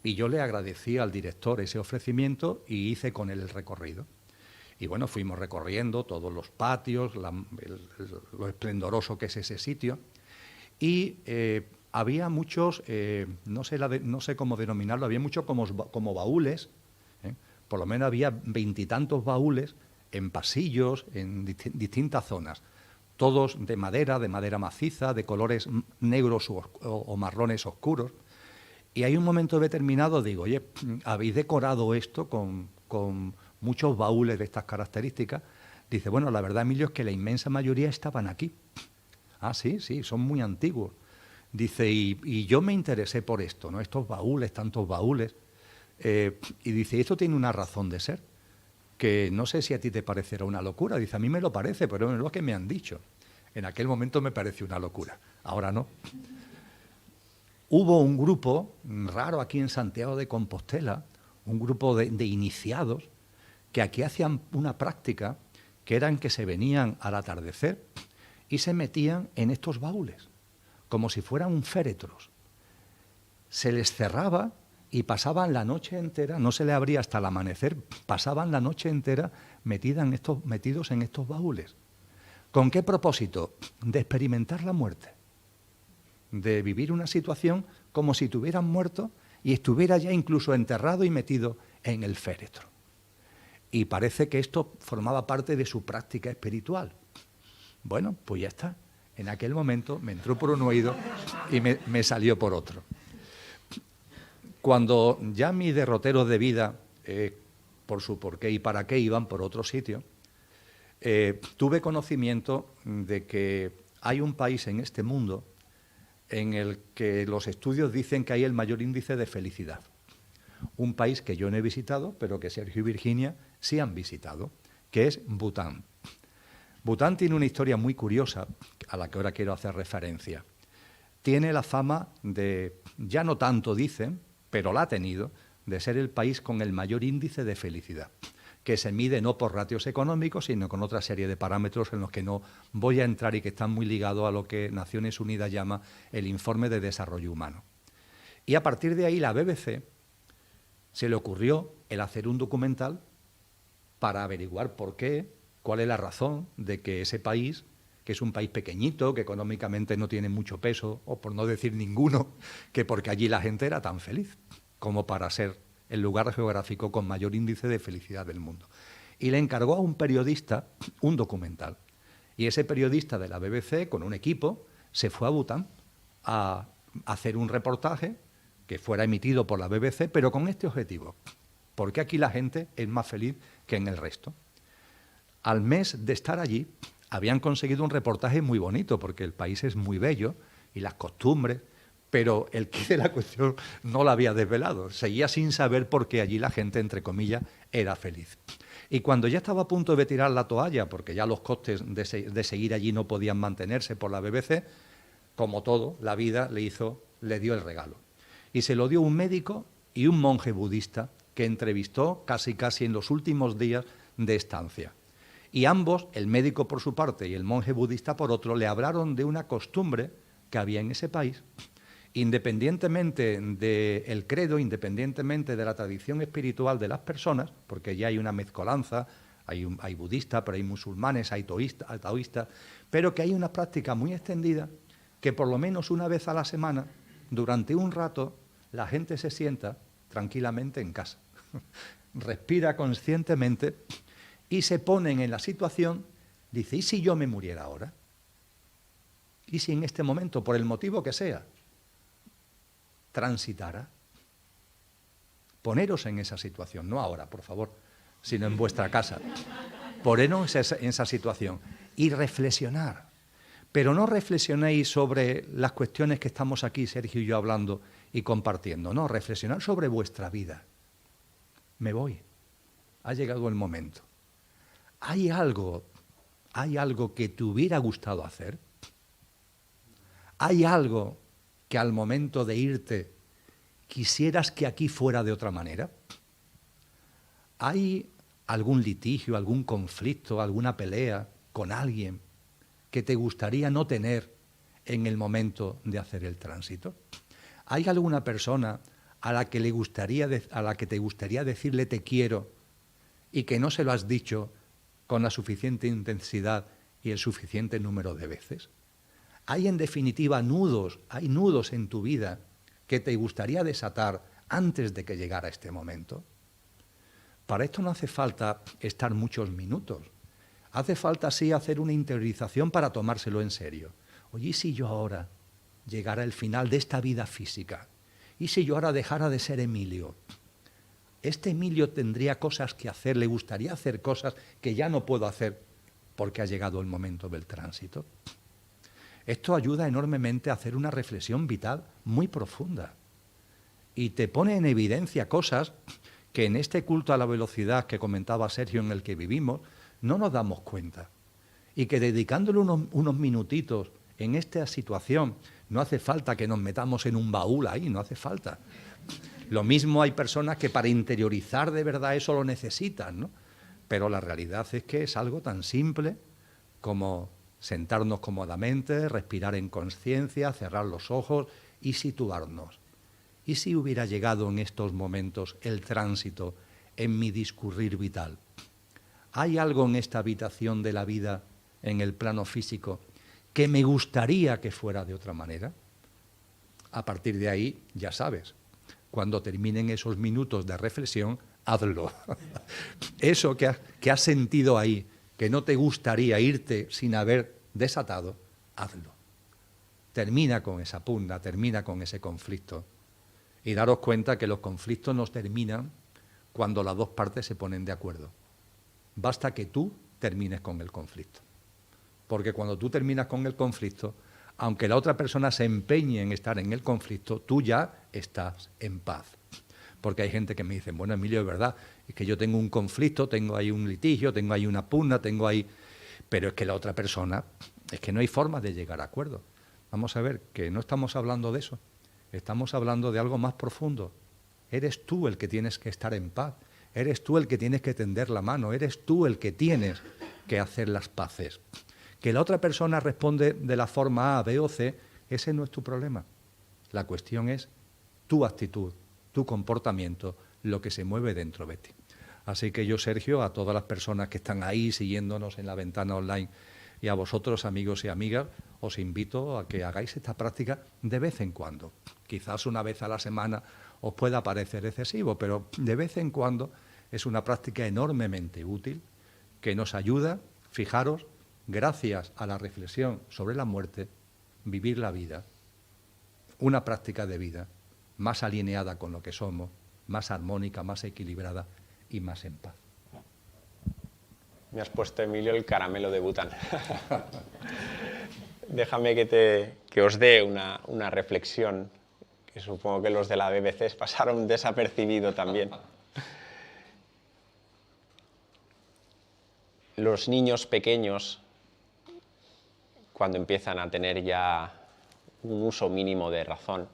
Y yo le agradecí al director ese ofrecimiento y hice con él el recorrido. Y bueno, fuimos recorriendo todos los patios, lo esplendoroso que es ese sitio. Y había muchos, no sé cómo denominarlo, había muchos como baúles, por lo menos había 20 y tantos baúles en pasillos, en distintas zonas, todos de madera maciza, de colores negros o marrones oscuros. Y hay un momento determinado, digo, oye, habéis decorado esto con muchos baúles de estas características. Dice, bueno, la verdad, Emilio, es que la inmensa mayoría estaban aquí. Ah, sí, sí, son muy antiguos. Dice, y yo me interesé por esto, ¿no? Estos baúles, tantos baúles. Y dice, esto tiene una razón de ser, que no sé si a ti te parecerá una locura. Dice, a mí me lo parece, pero es lo que me han dicho. En aquel momento me pareció una locura, ahora no. Hubo un grupo raro aquí en Santiago de Compostela, un grupo de iniciados, que aquí hacían una práctica que eran que se venían al atardecer y se metían en estos baúles, como si fueran féretros. Se les cerraba y pasaban la noche entera, no se le abría hasta el amanecer, pasaban la noche entera metidos en estos baúles. ¿Con qué propósito? De experimentar la muerte, de vivir una situación como si tuvieran muerto y estuviera ya incluso enterrado y metido en el féretro. Y parece que esto formaba parte de su práctica espiritual. Bueno, pues ya está. En aquel momento me entró por un oído y me salió por otro. Cuando ya mis derroteros de vida, por su por qué y para qué, iban por otro sitio, tuve conocimiento de que hay un país en este mundo en el que los estudios dicen que hay el mayor índice de felicidad. Un país que yo no he visitado, pero que Sergio y Virginia sí han visitado, que es Bután. Bután tiene una historia muy curiosa, a la que ahora quiero hacer referencia. Tiene la fama de, ya no tanto dicen, pero la ha tenido, de ser el país con el mayor índice de felicidad, que se mide no por ratios económicos, sino con otra serie de parámetros en los que no voy a entrar y que están muy ligados a lo que Naciones Unidas llama el Informe de Desarrollo Humano. Y a partir de ahí la BBC se le ocurrió el hacer un documental para averiguar por qué, cuál es la razón de que ese país, que es un país pequeñito, que económicamente no tiene mucho peso, o por no decir ninguno, que porque allí la gente era tan feliz como para ser el lugar geográfico con mayor índice de felicidad del mundo. Y le encargó a un periodista un documental. Y ese periodista de la BBC, con un equipo, se fue a Bután a hacer un reportaje que fuera emitido por la BBC, pero con este objetivo. ¿Por qué aquí la gente es más feliz que en el resto? Al mes de estar allí, habían conseguido un reportaje muy bonito, porque el país es muy bello y las costumbres, pero el quid de la cuestión no la había desvelado. Seguía sin saber por qué allí la gente, entre comillas, era feliz. Y cuando ya estaba a punto de tirar la toalla, porque ya los costes de seguir allí no podían mantenerse por la BBC, como todo, la vida le dio el regalo. Y se lo dio un médico y un monje budista que entrevistó casi en los últimos días de estancia. Y ambos, el médico por su parte y el monje budista por otro, le hablaron de una costumbre que había en ese país, independientemente del credo, independientemente de la tradición espiritual de las personas, porque ya hay una mezcolanza, hay budistas, pero hay musulmanes, hay taoístas, pero que hay una práctica muy extendida que por lo menos una vez a la semana, durante un rato, la gente se sienta tranquilamente en casa, respira conscientemente y se ponen en la situación, dice, ¿y si yo me muriera ahora? ¿Y si en este momento, por el motivo que sea, transitara? Poneros en esa situación, no ahora, por favor, sino en vuestra casa. Poneros en esa situación y reflexionar. Pero no reflexionéis sobre las cuestiones que estamos aquí, Sergio y yo, hablando y compartiendo. No, reflexionar sobre vuestra vida. Me voy. Ha llegado el momento. ¿Hay algo que te hubiera gustado hacer? ¿Hay algo que al momento de irte quisieras que aquí fuera de otra manera? ¿Hay algún litigio, algún conflicto, alguna pelea con alguien que te gustaría no tener en el momento de hacer el tránsito? ¿Hay alguna persona a la que te gustaría decirle te quiero y que no se lo has dicho con la suficiente intensidad y el suficiente número de veces? ¿Hay en definitiva hay nudos en tu vida que te gustaría desatar antes de que llegara este momento? Para esto no hace falta estar muchos minutos. Hace falta sí hacer una interiorización para tomárselo en serio. Oye, ¿y si yo ahora llegara el final de esta vida física? ¿Y si yo ahora dejara de ser Emilio? este Emilio tendría cosas que hacer, le gustaría hacer cosas que ya no puedo hacer porque ha llegado el momento del tránsito. Esto ayuda enormemente a hacer una reflexión vital muy profunda y te pone en evidencia cosas que en este culto a la velocidad que comentaba Sergio en el que vivimos no nos damos cuenta y que dedicándole unos minutitos en esta situación no hace falta que nos metamos en un baúl ahí, no hace falta. Lo mismo hay personas que para interiorizar de verdad eso lo necesitan, ¿no? Pero la realidad es que es algo tan simple como sentarnos cómodamente, respirar en conciencia, cerrar los ojos y situarnos. ¿Y si hubiera llegado en estos momentos el tránsito en mi discurrir vital? ¿Hay algo en esta habitación de la vida, en el plano físico, que me gustaría que fuera de otra manera? A partir de ahí, ya sabes, cuando terminen esos minutos de reflexión, hazlo. Eso que has sentido ahí, que no te gustaría irte sin haber desatado, hazlo. Termina con esa pugna, termina con ese conflicto. Y daros cuenta que los conflictos no terminan cuando las dos partes se ponen de acuerdo. Basta que tú termines con el conflicto. Porque cuando tú terminas con el conflicto, aunque la otra persona se empeñe en estar en el conflicto, tú ya estás en paz. Porque hay gente que me dice, bueno, Emilio, es verdad, es que yo tengo un conflicto, tengo ahí un litigio, tengo ahí una pugna, tengo ahí... Pero es que la otra persona, es que no hay forma de llegar a acuerdo. Vamos a ver, que no estamos hablando de eso. Estamos hablando de algo más profundo. Eres tú el que tienes que estar en paz. Eres tú el que tienes que tender la mano. Eres tú el que tienes que hacer las paces. Que la otra persona responde de la forma A, B o C, ese no es tu problema. La cuestión es tu actitud, tu comportamiento, lo que se mueve dentro de ti. Así que yo, Sergio, a todas las personas que están ahí siguiéndonos en la ventana online y a vosotros, amigos y amigas, os invito a que hagáis esta práctica de vez en cuando. Quizás una vez a la semana os pueda parecer excesivo, pero de vez en cuando es una práctica enormemente útil que nos ayuda, fijaros, gracias a la reflexión sobre la muerte, vivir la vida, una práctica de vida más alineada con lo que somos, más armónica, más equilibrada y más en paz. Me has puesto, Emilio, el caramelo de Bután. Déjame que os dé una reflexión que supongo que los de la BBC pasaron desapercibido también. Los niños pequeños, cuando empiezan a tener ya un uso mínimo de razón,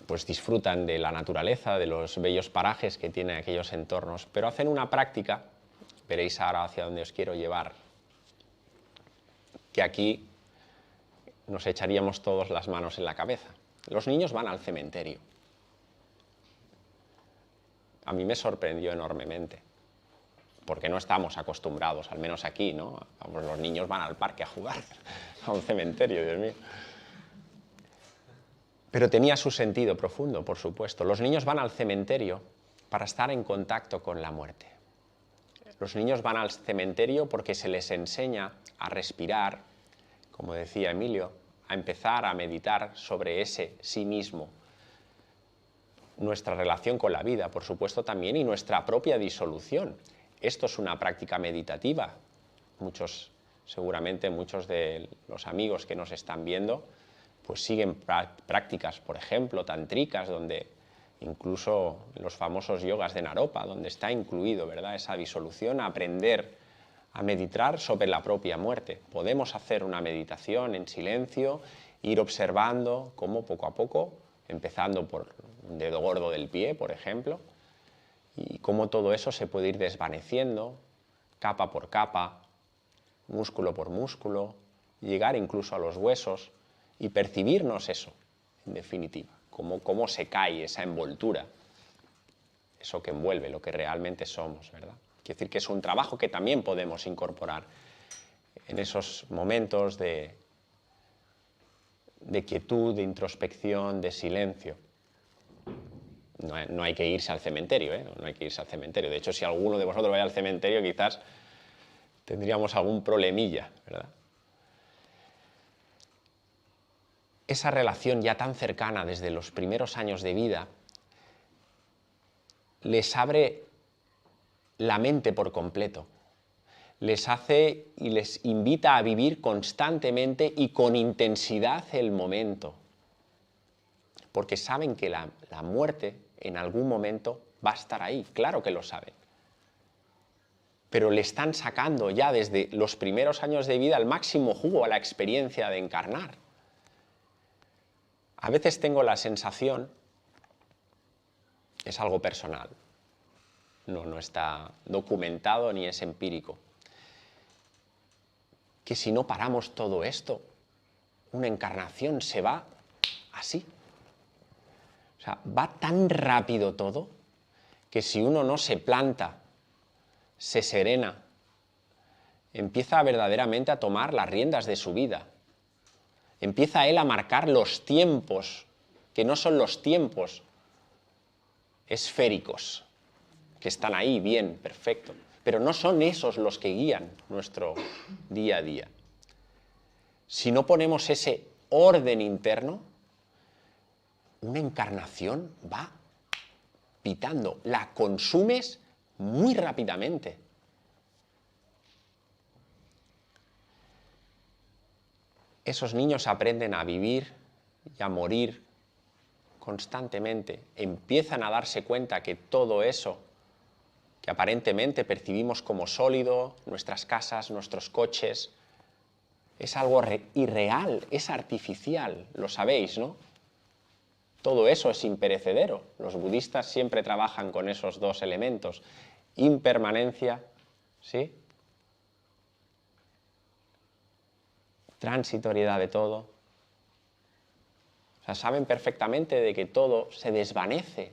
pues disfrutan de la naturaleza, de los bellos parajes que tienen aquellos entornos, pero hacen una práctica, veréis ahora hacia dónde os quiero llevar, que aquí nos echaríamos todos las manos en la cabeza. Los niños van al cementerio. A mí me sorprendió enormemente, porque no estamos acostumbrados, al menos aquí, ¿no? Vamos, los niños van al parque a jugar, a un cementerio, Dios mío. Pero tenía su sentido profundo, por supuesto. Los niños van al cementerio para estar en contacto con la muerte. Los niños van al cementerio porque se les enseña a respirar, como decía Emilio, a empezar a meditar sobre ese sí mismo. Nuestra relación con la vida, por supuesto, también, y nuestra propia disolución. Esto es una práctica meditativa. Seguramente muchos de los amigos que nos están viendo pues siguen prácticas, por ejemplo, tántricas, donde incluso los famosos yogas de Naropa, donde está incluido, ¿verdad?, esa disolución, aprender a meditar sobre la propia muerte. Podemos hacer una meditación en silencio, ir observando cómo poco a poco, empezando por un dedo gordo del pie, por ejemplo, y cómo todo eso se puede ir desvaneciendo, capa por capa, músculo por músculo, llegar incluso a los huesos, y percibirnos eso, en definitiva, cómo se cae esa envoltura, eso que envuelve lo que realmente somos, ¿verdad? Quiere decir que es un trabajo que también podemos incorporar en esos momentos de quietud, de introspección, de silencio. No hay que irse al cementerio, ¿eh? No hay que irse al cementerio. De hecho, si alguno de vosotros vaya al cementerio, quizás tendríamos algún problemilla, ¿verdad? Esa relación ya tan cercana desde los primeros años de vida les abre la mente por completo. Les hace y les invita a vivir constantemente y con intensidad el momento. Porque saben que la muerte en algún momento va a estar ahí, claro que lo saben. Pero le están sacando ya desde los primeros años de vida el máximo jugo a la experiencia de encarnar. A veces tengo la sensación, es algo personal, no está documentado ni es empírico, que si no paramos todo esto, una encarnación se va así. O sea, va tan rápido todo que si uno no se planta, se serena, empieza verdaderamente a tomar las riendas de su vida. Empieza él a marcar los tiempos, que no son los tiempos esféricos, que están ahí, bien, perfecto, pero no son esos los que guían nuestro día a día. Si no ponemos ese orden interno, una encarnación va pitando, la consumes muy rápidamente. Esos niños aprenden a vivir y a morir constantemente. Empiezan a darse cuenta que todo eso que aparentemente percibimos como sólido, nuestras casas, nuestros coches, es algo irreal, es artificial, lo sabéis, ¿no? Todo eso es imperecedero. Los budistas siempre trabajan con esos dos elementos, impermanencia, ¿sí? Transitoriedad de todo. O sea, saben perfectamente de que todo se desvanece.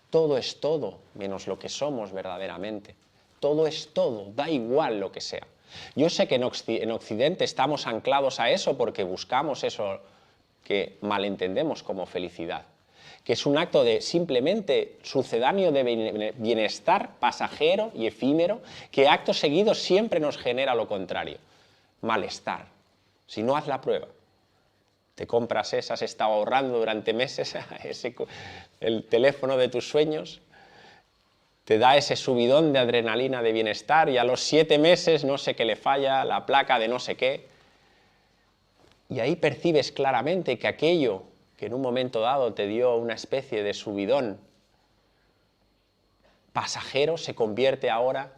Todo es todo, menos lo que somos verdaderamente. Todo es todo, da igual lo que sea. Yo sé que en Occidente estamos anclados a eso porque buscamos eso que malentendemos como felicidad, que es un acto de simplemente sucedáneo de bienestar pasajero y efímero, que acto seguido siempre nos genera lo contrario, malestar. Si no, haz la prueba. Te compras has estado ahorrando durante meses el teléfono de tus sueños, te da ese subidón de adrenalina de bienestar y a los 7 meses no sé qué le falla, la placa de no sé qué. Y ahí percibes claramente que aquello que en un momento dado te dio una especie de subidón pasajero se convierte ahora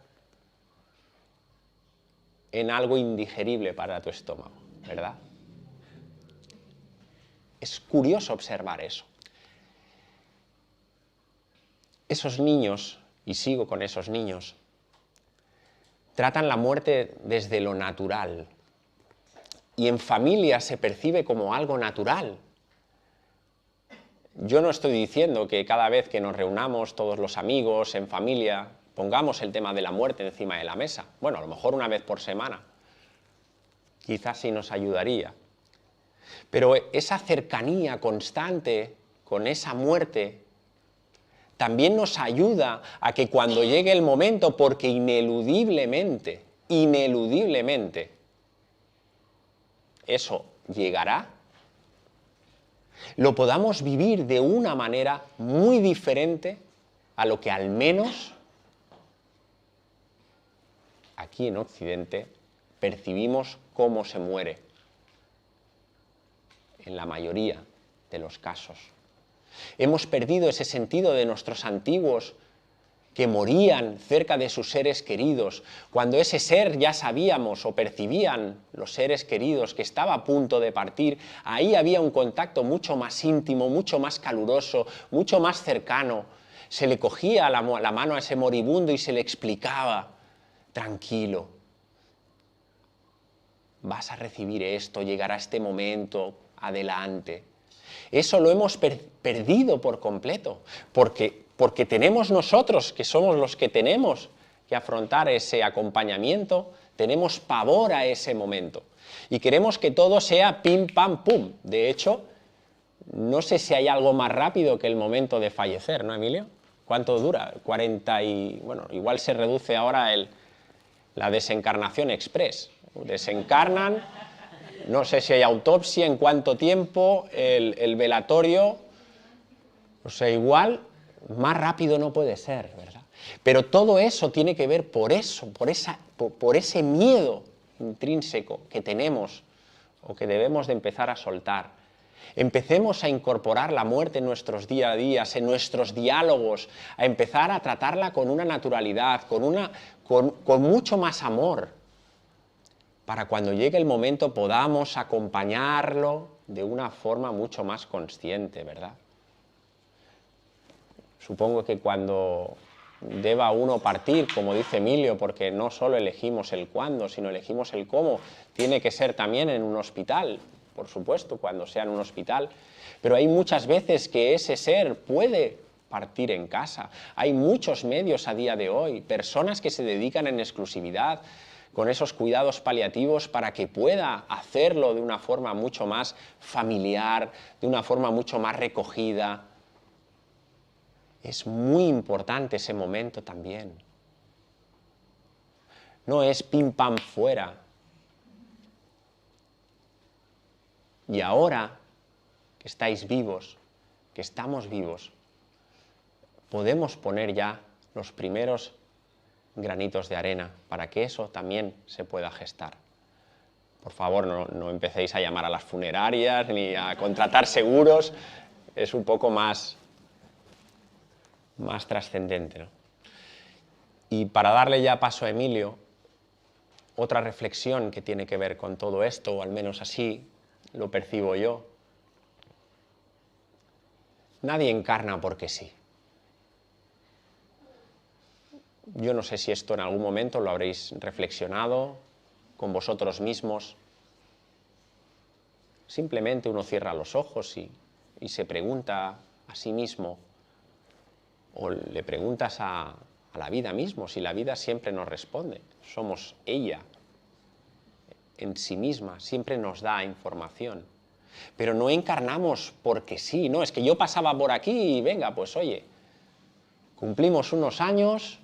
en algo indigerible para tu estómago, ¿verdad? Es curioso observar eso. Esos niños, y sigo con esos niños, tratan la muerte desde lo natural. Y en familia se percibe como algo natural. Yo no estoy diciendo que cada vez que nos reunamos todos los amigos en familia pongamos el tema de la muerte encima de la mesa. Bueno, a lo mejor una vez por semana. Quizás sí nos ayudaría. Pero esa cercanía constante con esa muerte también nos ayuda a que cuando llegue el momento, porque ineludiblemente, eso llegará, lo podamos vivir de una manera muy diferente a lo que al menos aquí en Occidente percibimos cómo se muere en la mayoría de los casos. Hemos perdido ese sentido de nuestros antiguos que morían cerca de sus seres queridos, cuando ese ser ya sabíamos o percibían los seres queridos que estaba a punto de partir, ahí había un contacto mucho más íntimo, mucho más caluroso, mucho más cercano. Se le cogía la mano a ese moribundo y se le explicaba, tranquilo, vas a recibir esto, llegará este momento, adelante. Eso lo hemos perdido por completo, porque tenemos nosotros, que somos los que tenemos que afrontar ese acompañamiento, tenemos pavor a ese momento. Y queremos que todo sea pim, pam, pum. De hecho, no sé si hay algo más rápido que el momento de fallecer, ¿no, Emilio? ¿Cuánto dura? 40 y... Bueno, igual se reduce ahora la desencarnación express. Desencarnan, no sé si hay autopsia, en cuánto tiempo, el velatorio, o sea, igual más rápido no puede ser, ¿verdad? Pero todo eso tiene que ver por eso, por ese miedo intrínseco que tenemos o que debemos de empezar a soltar. Empecemos a incorporar la muerte en nuestros día a día, en nuestros diálogos, a empezar a tratarla con una naturalidad, con mucho más amor, para cuando llegue el momento podamos acompañarlo de una forma mucho más consciente, ¿verdad? Supongo que cuando deba uno partir, como dice Emilio, porque no solo elegimos el cuándo, sino elegimos el cómo, tiene que ser también en un hospital, por supuesto, cuando sea en un hospital, pero hay muchas veces que ese ser puede partir en casa. Hay muchos medios a día de hoy, personas que se dedican en exclusividad con esos cuidados paliativos para que pueda hacerlo de una forma mucho más familiar, de una forma mucho más recogida. Es muy importante ese momento también. No es pim pam fuera. Y ahora que estáis vivos, que estamos vivos, podemos poner ya los primeros granitos de arena para que eso también se pueda gestar. Por favor, no empecéis a llamar a las funerarias ni a contratar seguros, es un poco más trascendente, ¿no? Y para darle ya paso a Emilio, otra reflexión que tiene que ver con todo esto, o al menos así lo percibo yo. Nadie encarna porque sí. Yo no sé si esto en algún momento lo habréis reflexionado con vosotros mismos. Simplemente uno cierra los ojos y se pregunta a sí mismo, o le preguntas a la vida mismo, si la vida siempre nos responde. Somos ella en sí misma, siempre nos da información. Pero no encarnamos porque sí, no, es que yo pasaba por aquí y venga, pues oye, cumplimos unos años,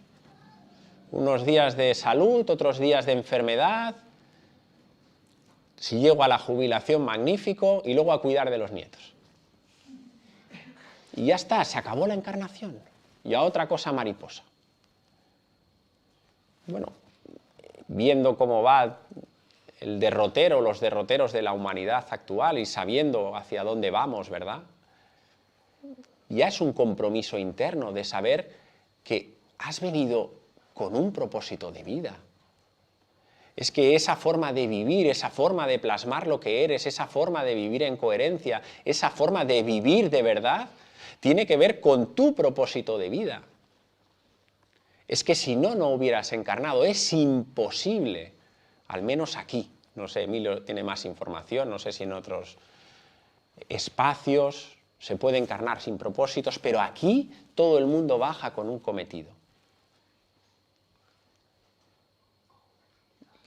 unos días de salud, otros días de enfermedad, si llego a la jubilación, magnífico, y luego a cuidar de los nietos. Y ya está, se acabó la encarnación. Y a otra cosa mariposa. Bueno, viendo cómo va el derrotero, los derroteros de la humanidad actual y sabiendo hacia dónde vamos, ¿verdad? Ya es un compromiso interno de saber que has venido con un propósito de vida. Es que esa forma de vivir, esa forma de plasmar lo que eres, esa forma de vivir en coherencia, esa forma de vivir de verdad, tiene que ver con tu propósito de vida. Es que si no, no hubieras encarnado. Es imposible, al menos aquí. No sé, Emilio tiene más información, no sé si en otros espacios se puede encarnar sin propósitos, pero aquí todo el mundo baja con un cometido.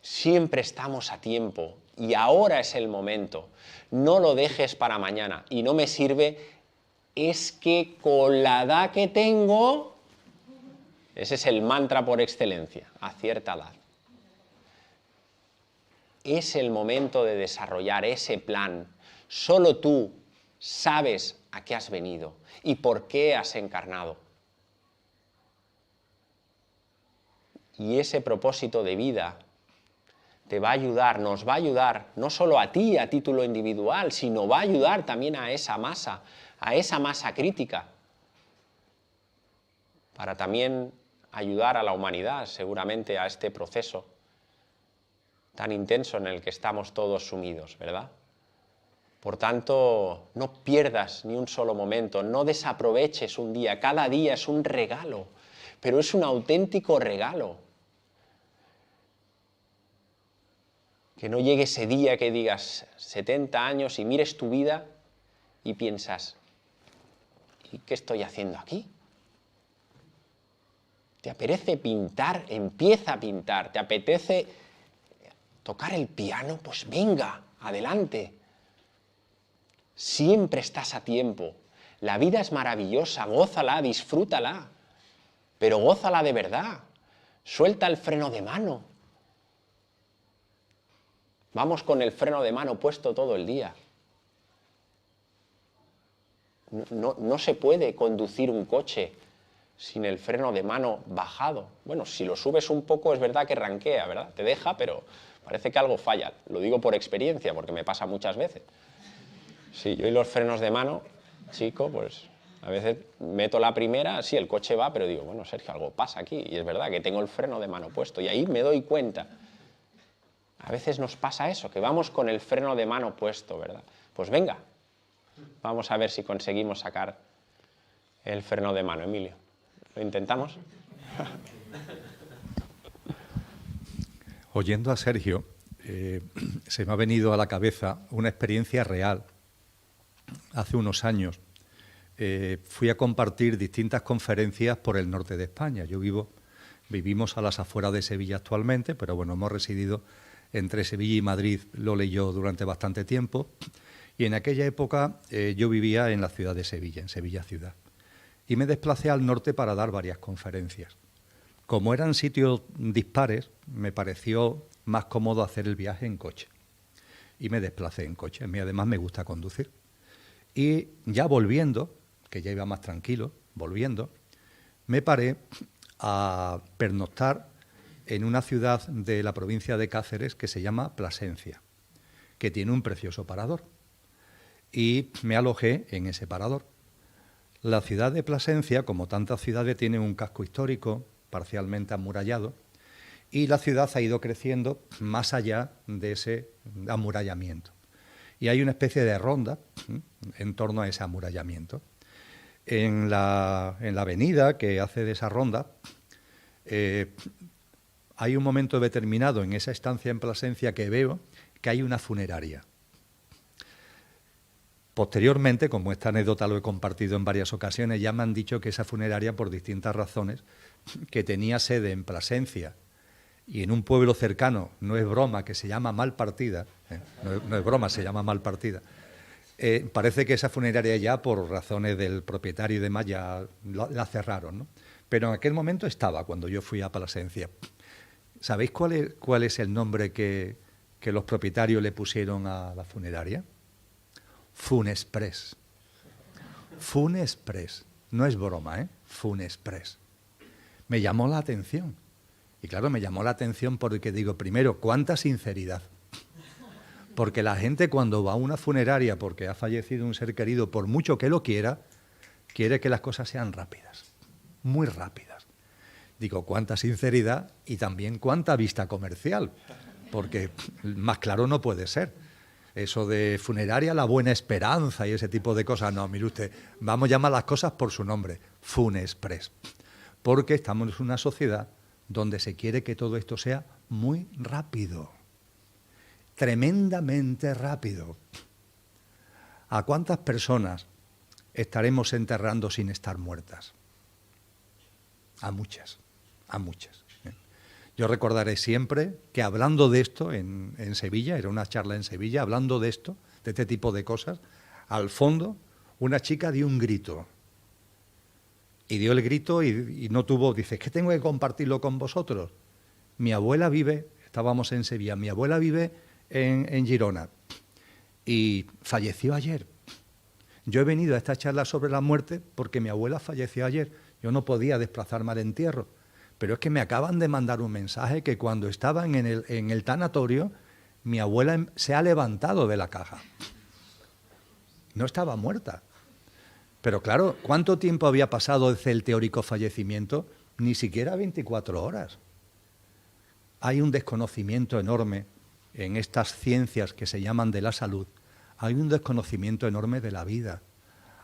Siempre estamos a tiempo y ahora es el momento. No lo dejes para mañana. Y no me sirve, es que con la edad que tengo, ese es el mantra por excelencia, a cierta edad. Es el momento de desarrollar ese plan. Solo tú sabes a qué has venido y por qué has encarnado. Y ese propósito de vida te va a ayudar, nos va a ayudar, no solo a ti a título individual, sino va a ayudar también a esa masa crítica, para también ayudar a la humanidad, seguramente, a este proceso tan intenso en el que estamos todos sumidos, ¿verdad? Por tanto, no pierdas ni un solo momento, no desaproveches un día, cada día es un regalo, pero es un auténtico regalo. Que no llegue ese día que digas 70 años y mires tu vida y piensas, ¿y qué estoy haciendo aquí? ¿Te apetece pintar? Empieza a pintar. ¿Te apetece tocar el piano? Pues venga, adelante. Siempre estás a tiempo. La vida es maravillosa, gózala, disfrútala, pero gózala de verdad. Suelta el freno de mano. Vamos con el freno de mano puesto todo el día. No se puede conducir un coche sin el freno de mano bajado. Bueno, si lo subes un poco es verdad que ranquea, ¿verdad? Te deja, pero parece que algo falla. Lo digo por experiencia, porque me pasa muchas veces. Sí, yo y los frenos de mano, chico, pues a veces meto la primera, sí, el coche va, pero digo, bueno, Sergio, algo pasa aquí. Y es verdad que tengo el freno de mano puesto. Y ahí me doy cuenta. A veces nos pasa eso, que vamos con el freno de mano puesto, ¿verdad? Pues venga, vamos a ver si conseguimos sacar el freno de mano, Emilio. ¿Lo intentamos? Oyendo a Sergio, se me ha venido a la cabeza una experiencia real. Hace unos años fui a compartir distintas conferencias por el norte de España. Vivimos a las afueras de Sevilla actualmente, pero bueno, hemos residido entre Sevilla y Madrid, Lola y yo, durante bastante tiempo. Y en aquella época yo vivía en la ciudad de Sevilla, en Sevilla ciudad. Y me desplacé al norte para dar varias conferencias. Como eran sitios dispares, me pareció más cómodo hacer el viaje en coche. Y me desplacé en coche. A mí además me gusta conducir. Y ya volviendo, que ya iba más tranquilo, volviendo, me paré a pernoctar en una ciudad de la provincia de Cáceres que se llama Plasencia, que tiene un precioso parador. Y me alojé en ese parador. La ciudad de Plasencia, como tantas ciudades, tiene un casco histórico parcialmente amurallado, y la ciudad ha ido creciendo más allá de ese amurallamiento. Y hay una especie de ronda en torno a ese amurallamiento. En la avenida que hace de esa ronda, hay un momento determinado en esa estancia en Plasencia que veo que hay una funeraria. Posteriormente, como esta anécdota lo he compartido en varias ocasiones, ya me han dicho que esa funeraria, por distintas razones, que tenía sede en Plasencia y en un pueblo cercano, no es broma, que se llama Malpartida, no es broma, se llama Malpartida, parece que esa funeraria ya, por razones del propietario y demás, ya la cerraron, ¿no? Pero en aquel momento estaba, cuando yo fui a Plasencia. ¿Sabéis cuál es el nombre que los propietarios le pusieron a la funeraria? Funexpress. Funexpress. No es broma, ¿eh? Funexpress. Me llamó la atención. Y claro, me llamó la atención porque digo, primero, cuánta sinceridad. Porque la gente cuando va a una funeraria porque ha fallecido un ser querido, por mucho que lo quiera, quiere que las cosas sean rápidas. Muy rápidas. Digo, cuánta sinceridad y también cuánta vista comercial. Porque más claro no puede ser. Eso de funeraria, la buena esperanza y ese tipo de cosas. No, mire usted, vamos a llamar las cosas por su nombre, Funexpress. Porque estamos en una sociedad donde se quiere que todo esto sea muy rápido. Tremendamente rápido. ¿A cuántas personas estaremos enterrando sin estar muertas? A muchas, a muchas. Yo recordaré siempre que hablando de esto en Sevilla, era una charla en Sevilla, hablando de esto, de este tipo de cosas, al fondo una chica dio un grito. Y dio el grito y no tuvo, dice, es que tengo que compartirlo con vosotros. Mi abuela vive, estábamos en Sevilla, mi abuela vive en Girona y falleció ayer. Yo he venido a esta charla sobre la muerte porque mi abuela falleció ayer. Yo no podía desplazarme al entierro. Pero es que me acaban de mandar un mensaje que cuando estaban en el tanatorio, mi abuela se ha levantado de la caja. No estaba muerta. Pero claro, ¿cuánto tiempo había pasado desde el teórico fallecimiento? Ni siquiera 24 horas. Hay un desconocimiento enorme en estas ciencias que se llaman de la salud. Hay un desconocimiento enorme de la vida.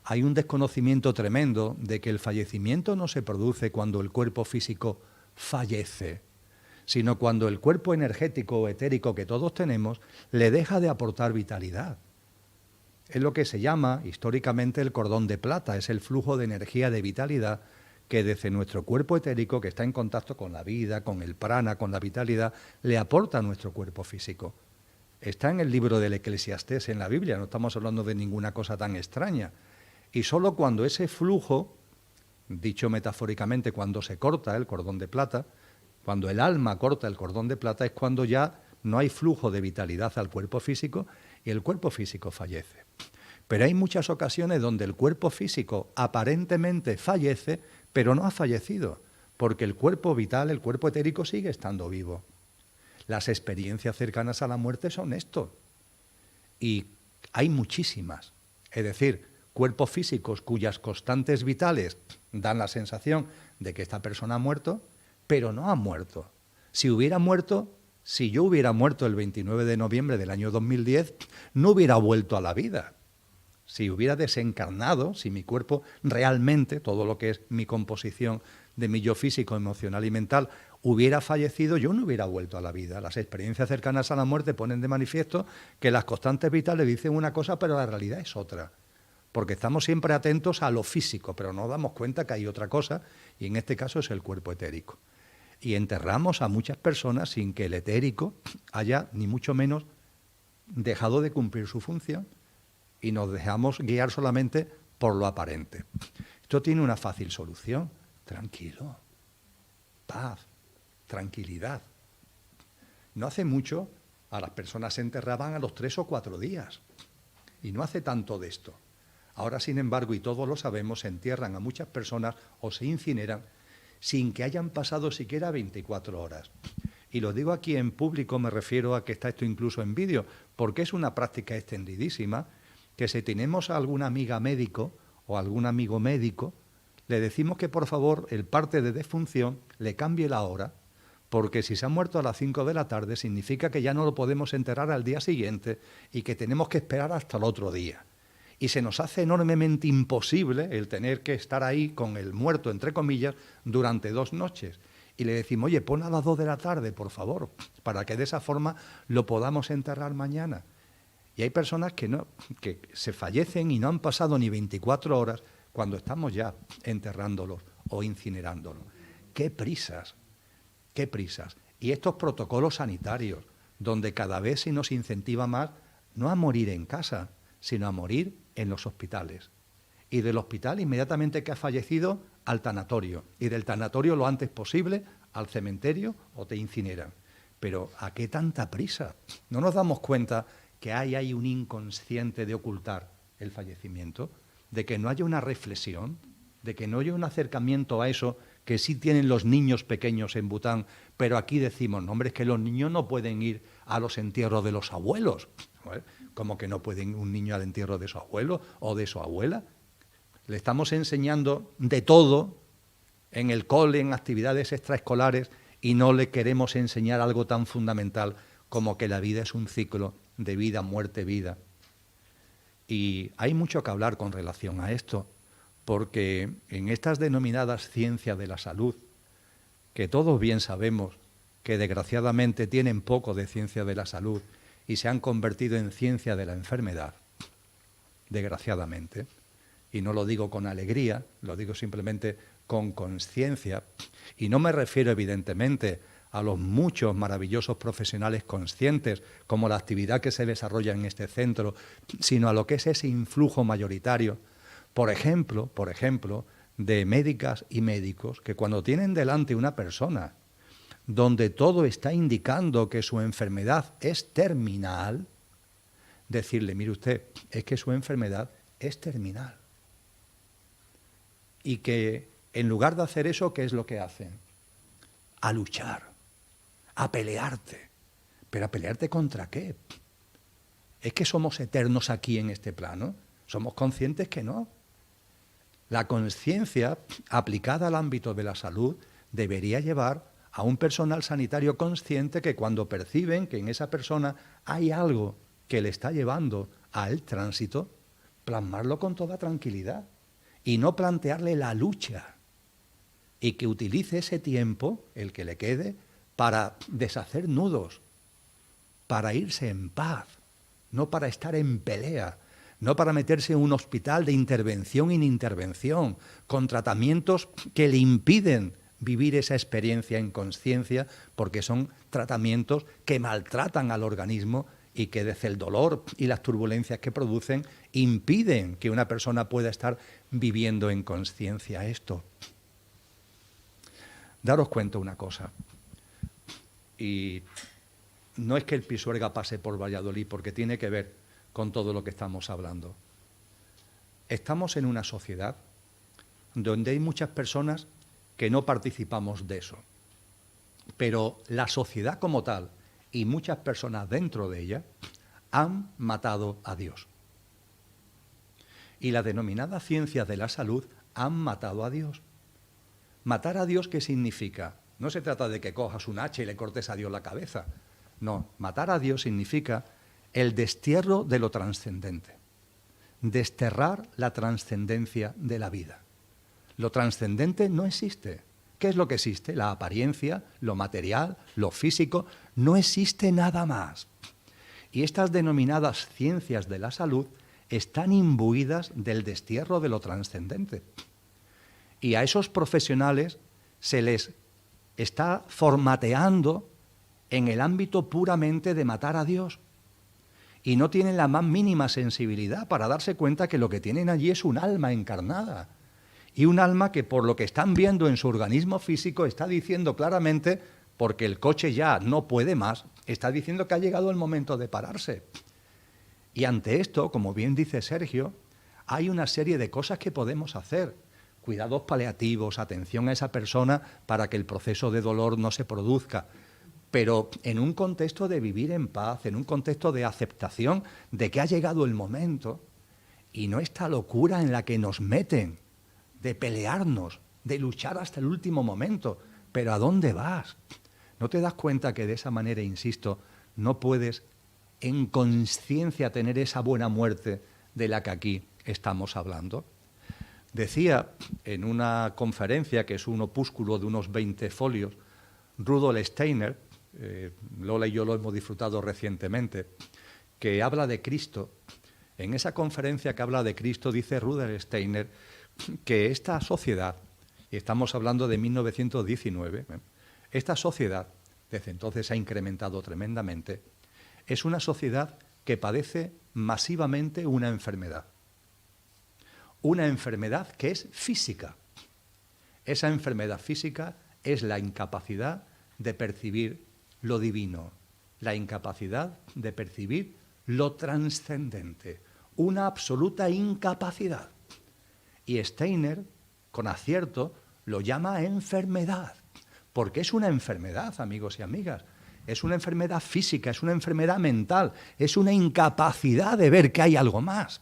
Hay un desconocimiento tremendo de que el fallecimiento no se produce cuando el cuerpo físico fallece, sino cuando el cuerpo energético o etérico que todos tenemos le deja de aportar vitalidad. Es lo que se llama históricamente el cordón de plata, es el flujo de energía, de vitalidad que desde nuestro cuerpo etérico, que está en contacto con la vida, con el prana, con la vitalidad, le aporta a nuestro cuerpo físico. Está en el libro del Eclesiastés, en la Biblia, no estamos hablando de ninguna cosa tan extraña. Y solo cuando ese flujo, dicho metafóricamente, cuando se corta el cordón de plata, cuando el alma corta el cordón de plata, es cuando ya no hay flujo de vitalidad al cuerpo físico y el cuerpo físico fallece. Pero hay muchas ocasiones donde el cuerpo físico aparentemente fallece, pero no ha fallecido, porque el cuerpo vital, el cuerpo etérico sigue estando vivo. Las experiencias cercanas a la muerte son esto. Y hay muchísimas. Es decir, cuerpos físicos cuyas constantes vitales dan la sensación de que esta persona ha muerto, pero no ha muerto. Si hubiera muerto, si yo hubiera muerto el 29 de noviembre del año 2010, no hubiera vuelto a la vida. Si hubiera desencarnado, si mi cuerpo realmente, todo lo que es mi composición de mi yo físico, emocional y mental, hubiera fallecido, yo no hubiera vuelto a la vida. Las experiencias cercanas a la muerte ponen de manifiesto que las constantes vitales dicen una cosa, pero la realidad es otra. Porque estamos siempre atentos a lo físico, pero no damos cuenta que hay otra cosa, y en este caso es el cuerpo etérico. Y enterramos a muchas personas sin que el etérico haya, ni mucho menos, dejado de cumplir su función, y nos dejamos guiar solamente por lo aparente. Esto tiene una fácil solución. Tranquilo, paz, tranquilidad. No hace mucho a las personas se enterraban a los 3 o 4 días, y no hace tanto de esto. Ahora, sin embargo, y todos lo sabemos, se entierran a muchas personas o se incineran sin que hayan pasado siquiera 24 horas. Y lo digo aquí en público, me refiero a que está esto incluso en vídeo, porque es una práctica extendidísima, que si tenemos a alguna amiga médico o algún amigo médico, le decimos que por favor el parte de defunción le cambie la hora, porque si se ha muerto a las 5 de la tarde significa que ya no lo podemos enterrar al día siguiente y que tenemos que esperar hasta el otro día. Y se nos hace enormemente imposible el tener que estar ahí con el muerto, entre comillas, durante 2 noches. Y le decimos, oye, pon a las 2 de la tarde, por favor, para que de esa forma lo podamos enterrar mañana. Y hay personas que se fallecen y no han pasado ni 24 horas cuando estamos ya enterrándolos o incinerándolos. ¡Qué prisas! ¡Qué prisas! Y estos protocolos sanitarios, donde cada vez se nos incentiva más no a morir en casa, sino a morir en los hospitales. Y del hospital, inmediatamente que ha fallecido, al tanatorio. Y del tanatorio lo antes posible al cementerio o te incineran. Pero ¿a qué tanta prisa? ¿No nos damos cuenta que hay un inconsciente de ocultar el fallecimiento? De que no haya una reflexión, de que no haya un acercamiento a eso que sí tienen los niños pequeños en Bután, pero aquí decimos, no, hombre, es que los niños no pueden ir a los entierros de los abuelos. ¿Cómo que no pueden ir un niño al entierro de su abuelo o de su abuela? Le estamos enseñando de todo en el cole, en actividades extraescolares, y no le queremos enseñar algo tan fundamental como que la vida es un ciclo de vida, muerte, vida. Y hay mucho que hablar con relación a esto, porque en estas denominadas ciencias de la salud, que todos bien sabemos que desgraciadamente tienen poco de ciencia de la salud y se han convertido en ciencia de la enfermedad, desgraciadamente, y no lo digo con alegría, lo digo simplemente con conciencia, y no me refiero evidentemente a los muchos maravillosos profesionales conscientes, como la actividad que se desarrolla en este centro, sino a lo que es ese influjo mayoritario, por ejemplo, de médicas y médicos que cuando tienen delante una persona donde todo está indicando que su enfermedad es terminal, decirle, mire usted, es que su enfermedad es terminal. Y que en lugar de hacer eso, ¿qué es lo que hacen? A luchar, a pelearte. ¿Pero a pelearte contra qué? ¿Es que somos eternos aquí en este plano? ¿Somos conscientes que no? La conciencia aplicada al ámbito de la salud debería llevar a un personal sanitario consciente que cuando perciben que en esa persona hay algo que le está llevando al tránsito, plasmarlo con toda tranquilidad y no plantearle la lucha, y que utilice ese tiempo, el que le quede, para deshacer nudos, para irse en paz, no para estar en pelea, no para meterse en un hospital de intervención en intervención, con tratamientos que le impiden vivir esa experiencia en conciencia, porque son tratamientos que maltratan al organismo y que desde el dolor y las turbulencias que producen impiden que una persona pueda estar viviendo en conciencia esto. Daros cuenta una cosa, y no es que el Pisuerga pase por Valladolid, porque tiene que ver con todo lo que estamos hablando. estamos en una sociedad donde hay muchas personas que no participamos de eso. Pero la sociedad como tal y muchas personas dentro de ella han matado a Dios. Y las denominadas ciencias de la salud han matado a Dios. ¿Matar a Dios qué significa? No se trata de que cojas un hacha y le cortes a Dios la cabeza. No, matar a Dios significa el destierro de lo trascendente. Desterrar la trascendencia de la vida. Lo trascendente no existe. ¿Qué es lo que existe? La apariencia, lo material, lo físico. No existe nada más. Y estas denominadas ciencias de la salud están imbuidas del destierro de lo trascendente. Y a esos profesionales se les está formateando en el ámbito puramente de matar a Dios. Y no tienen la más mínima sensibilidad para darse cuenta que lo que tienen allí es un alma encarnada. Y un alma que por lo que están viendo en su organismo físico está diciendo claramente, porque el coche ya no puede más, está diciendo que ha llegado el momento de pararse. Y ante esto, como bien dice Sergio, hay una serie de cosas que podemos hacer. Cuidados paliativos, atención a esa persona para que el proceso de dolor no se produzca. Pero en un contexto de vivir en paz, en un contexto de aceptación de que ha llegado el momento, y no esta locura en la que nos meten, de pelearnos, de luchar hasta el último momento. ¿Pero a dónde vas? ¿No te das cuenta que de esa manera, insisto, no puedes en conciencia tener esa buena muerte de la que aquí estamos hablando? Decía en una conferencia, que es un opúsculo de unos 20 folios, Rudolf Steiner, Lola y yo lo hemos disfrutado recientemente, que habla de Cristo. En esa conferencia que habla de Cristo dice Rudolf Steiner que esta sociedad, y estamos hablando de 1919, esta sociedad, desde entonces ha incrementado tremendamente, es una sociedad que padece masivamente una enfermedad que es física. Esa enfermedad física es la incapacidad de percibir lo divino, la incapacidad de percibir lo trascendente, una absoluta incapacidad. Y Steiner, con acierto, lo llama enfermedad, porque es una enfermedad, amigos y amigas. Es una enfermedad física, es una enfermedad mental, es una incapacidad de ver que hay algo más.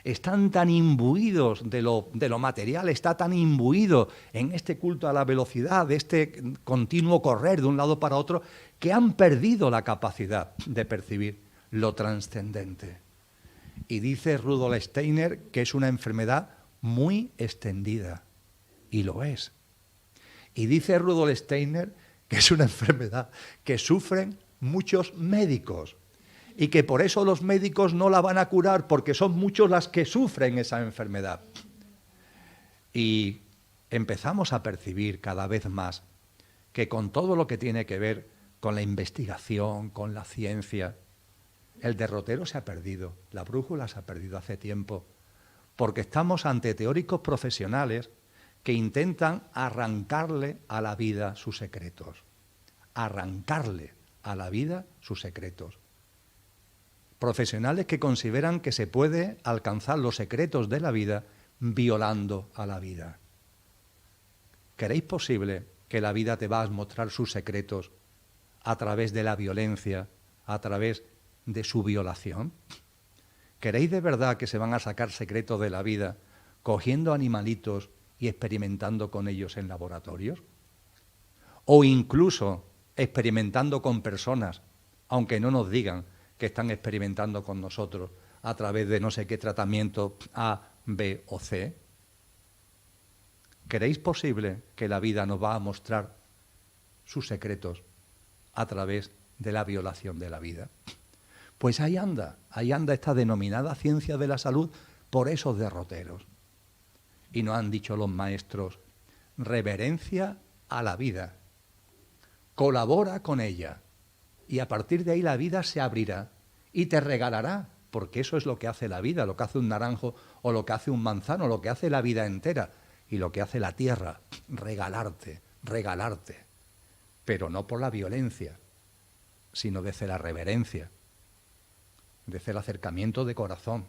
Están tan imbuidos de lo material, está tan imbuido en este culto a la velocidad, de este continuo correr de un lado para otro, que han perdido la capacidad de percibir lo trascendente. Y dice Rudolf Steiner que es una enfermedad muy extendida, y lo es. Y dice Rudolf Steiner que es una enfermedad que sufren muchos médicos y que por eso los médicos no la van a curar, porque son muchos las que sufren esa enfermedad. Y empezamos a percibir cada vez más que con todo lo que tiene que ver con la investigación, con la ciencia, el derrotero se ha perdido, la brújula se ha perdido hace tiempo, porque estamos ante teóricos profesionales que intentan arrancarle a la vida sus secretos. Arrancarle a la vida sus secretos. Profesionales que consideran que se puede alcanzar los secretos de la vida violando a la vida. ¿Queréis posible que la vida te va a mostrar sus secretos a través de la violencia, a través de su violación? ¿Queréis de verdad que se van a sacar secretos de la vida cogiendo animalitos y experimentando con ellos en laboratorios? O incluso experimentando con personas, aunque no nos digan que están experimentando con nosotros a través de no sé qué tratamiento A, B o C. ¿Creéis posible que la vida nos va a mostrar sus secretos a través de la violación de la vida? Pues ahí anda esta denominada ciencia de la salud por esos derroteros. Y nos han dicho los maestros, reverencia a la vida, colabora con ella, y a partir de ahí la vida se abrirá y te regalará, porque eso es lo que hace la vida, lo que hace un naranjo o lo que hace un manzano, lo que hace la vida entera y lo que hace la tierra, regalarte, pero no por la violencia, sino desde la reverencia, desde el acercamiento de corazón.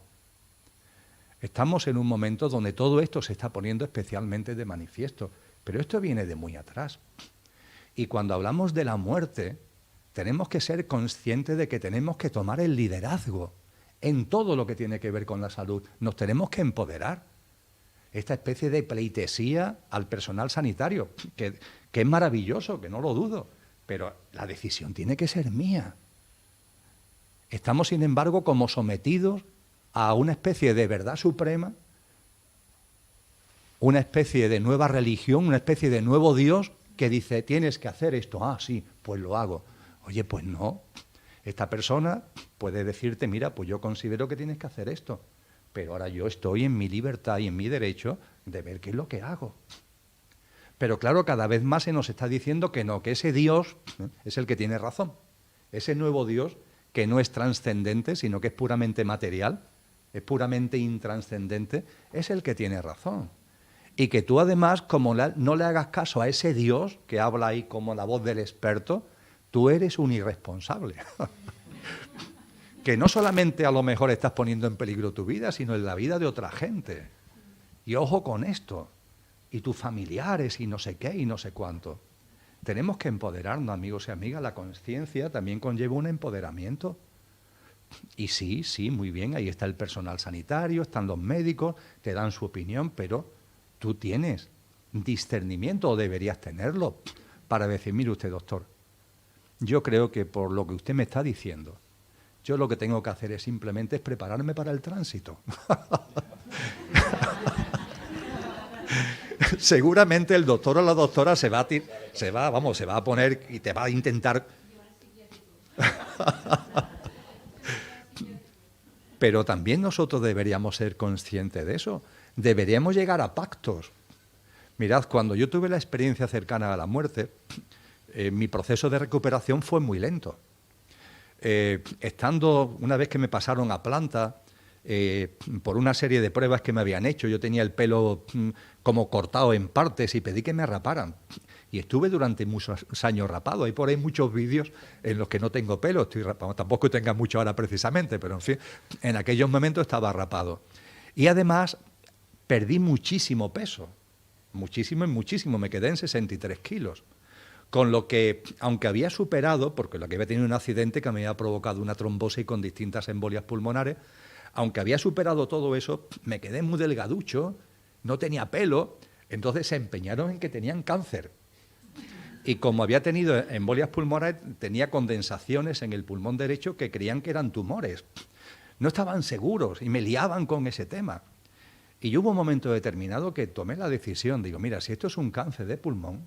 Estamos en un momento donde todo esto se está poniendo especialmente de manifiesto, pero esto viene de muy atrás. Y cuando hablamos de la muerte, tenemos que ser conscientes de que tenemos que tomar el liderazgo en todo lo que tiene que ver con la salud. Nos tenemos que empoderar. Esta especie de pleitesía al personal sanitario, que es maravilloso, que no lo dudo, pero la decisión tiene que ser mía. Estamos, sin embargo, como sometidos a una especie de verdad suprema, una especie de nueva religión, una especie de nuevo Dios que dice, tienes que hacer esto. Ah, sí, pues lo hago. Oye, pues no. Esta persona puede decirte, mira, pues yo considero que tienes que hacer esto, pero ahora yo estoy en mi libertad y en mi derecho de ver qué es lo que hago. Pero claro, cada vez más se nos está diciendo que no, que ese Dios es el que tiene razón. Ese nuevo Dios que no es trascendente, sino que es puramente material, es puramente intranscendente, es el que tiene razón. Y que tú además, como no le hagas caso a ese Dios que habla ahí como la voz del experto, tú eres un irresponsable. Que no solamente a lo mejor estás poniendo en peligro tu vida, sino en la vida de otra gente. Y ojo con esto. Y tus familiares y no sé qué y no sé cuánto. Tenemos que empoderarnos, amigos y amigas. La conciencia también conlleva un empoderamiento. Y sí, muy bien, ahí está el personal sanitario, están los médicos, te dan su opinión, pero tú tienes discernimiento, o deberías tenerlo, para decir, mire usted, doctor, yo creo que por lo que usted me está diciendo, yo lo que tengo que hacer es simplemente prepararme para el tránsito. Seguramente el doctor o la doctora se va a poner y te va a intentar. Pero también nosotros deberíamos ser conscientes de eso. Deberíamos llegar a pactos. Mirad, cuando yo tuve la experiencia cercana a la muerte, mi proceso de recuperación fue muy lento. Estando, una vez que me pasaron a planta, por una serie de pruebas que me habían hecho, yo tenía el pelo como cortado en partes y pedí que me raparan. Y estuve durante muchos años rapado. Hay por ahí muchos vídeos en los que no tengo pelo, estoy rapado. Tampoco tenga mucho ahora precisamente, pero en fin, en aquellos momentos estaba rapado. Y además perdí muchísimo peso, muchísimo, me quedé en 63 kilos. Con lo que, aunque había superado, porque lo que había tenido un accidente que me había provocado una trombosis con distintas embolias pulmonares, aunque había superado todo eso, me quedé muy delgaducho, no tenía pelo, entonces se empeñaron en que tenían cáncer. Y como había tenido embolias pulmonares, tenía condensaciones en el pulmón derecho que creían que eran tumores. No estaban seguros y me liaban con ese tema. Y hubo un momento determinado que tomé la decisión, digo, mira, si esto es un cáncer de pulmón,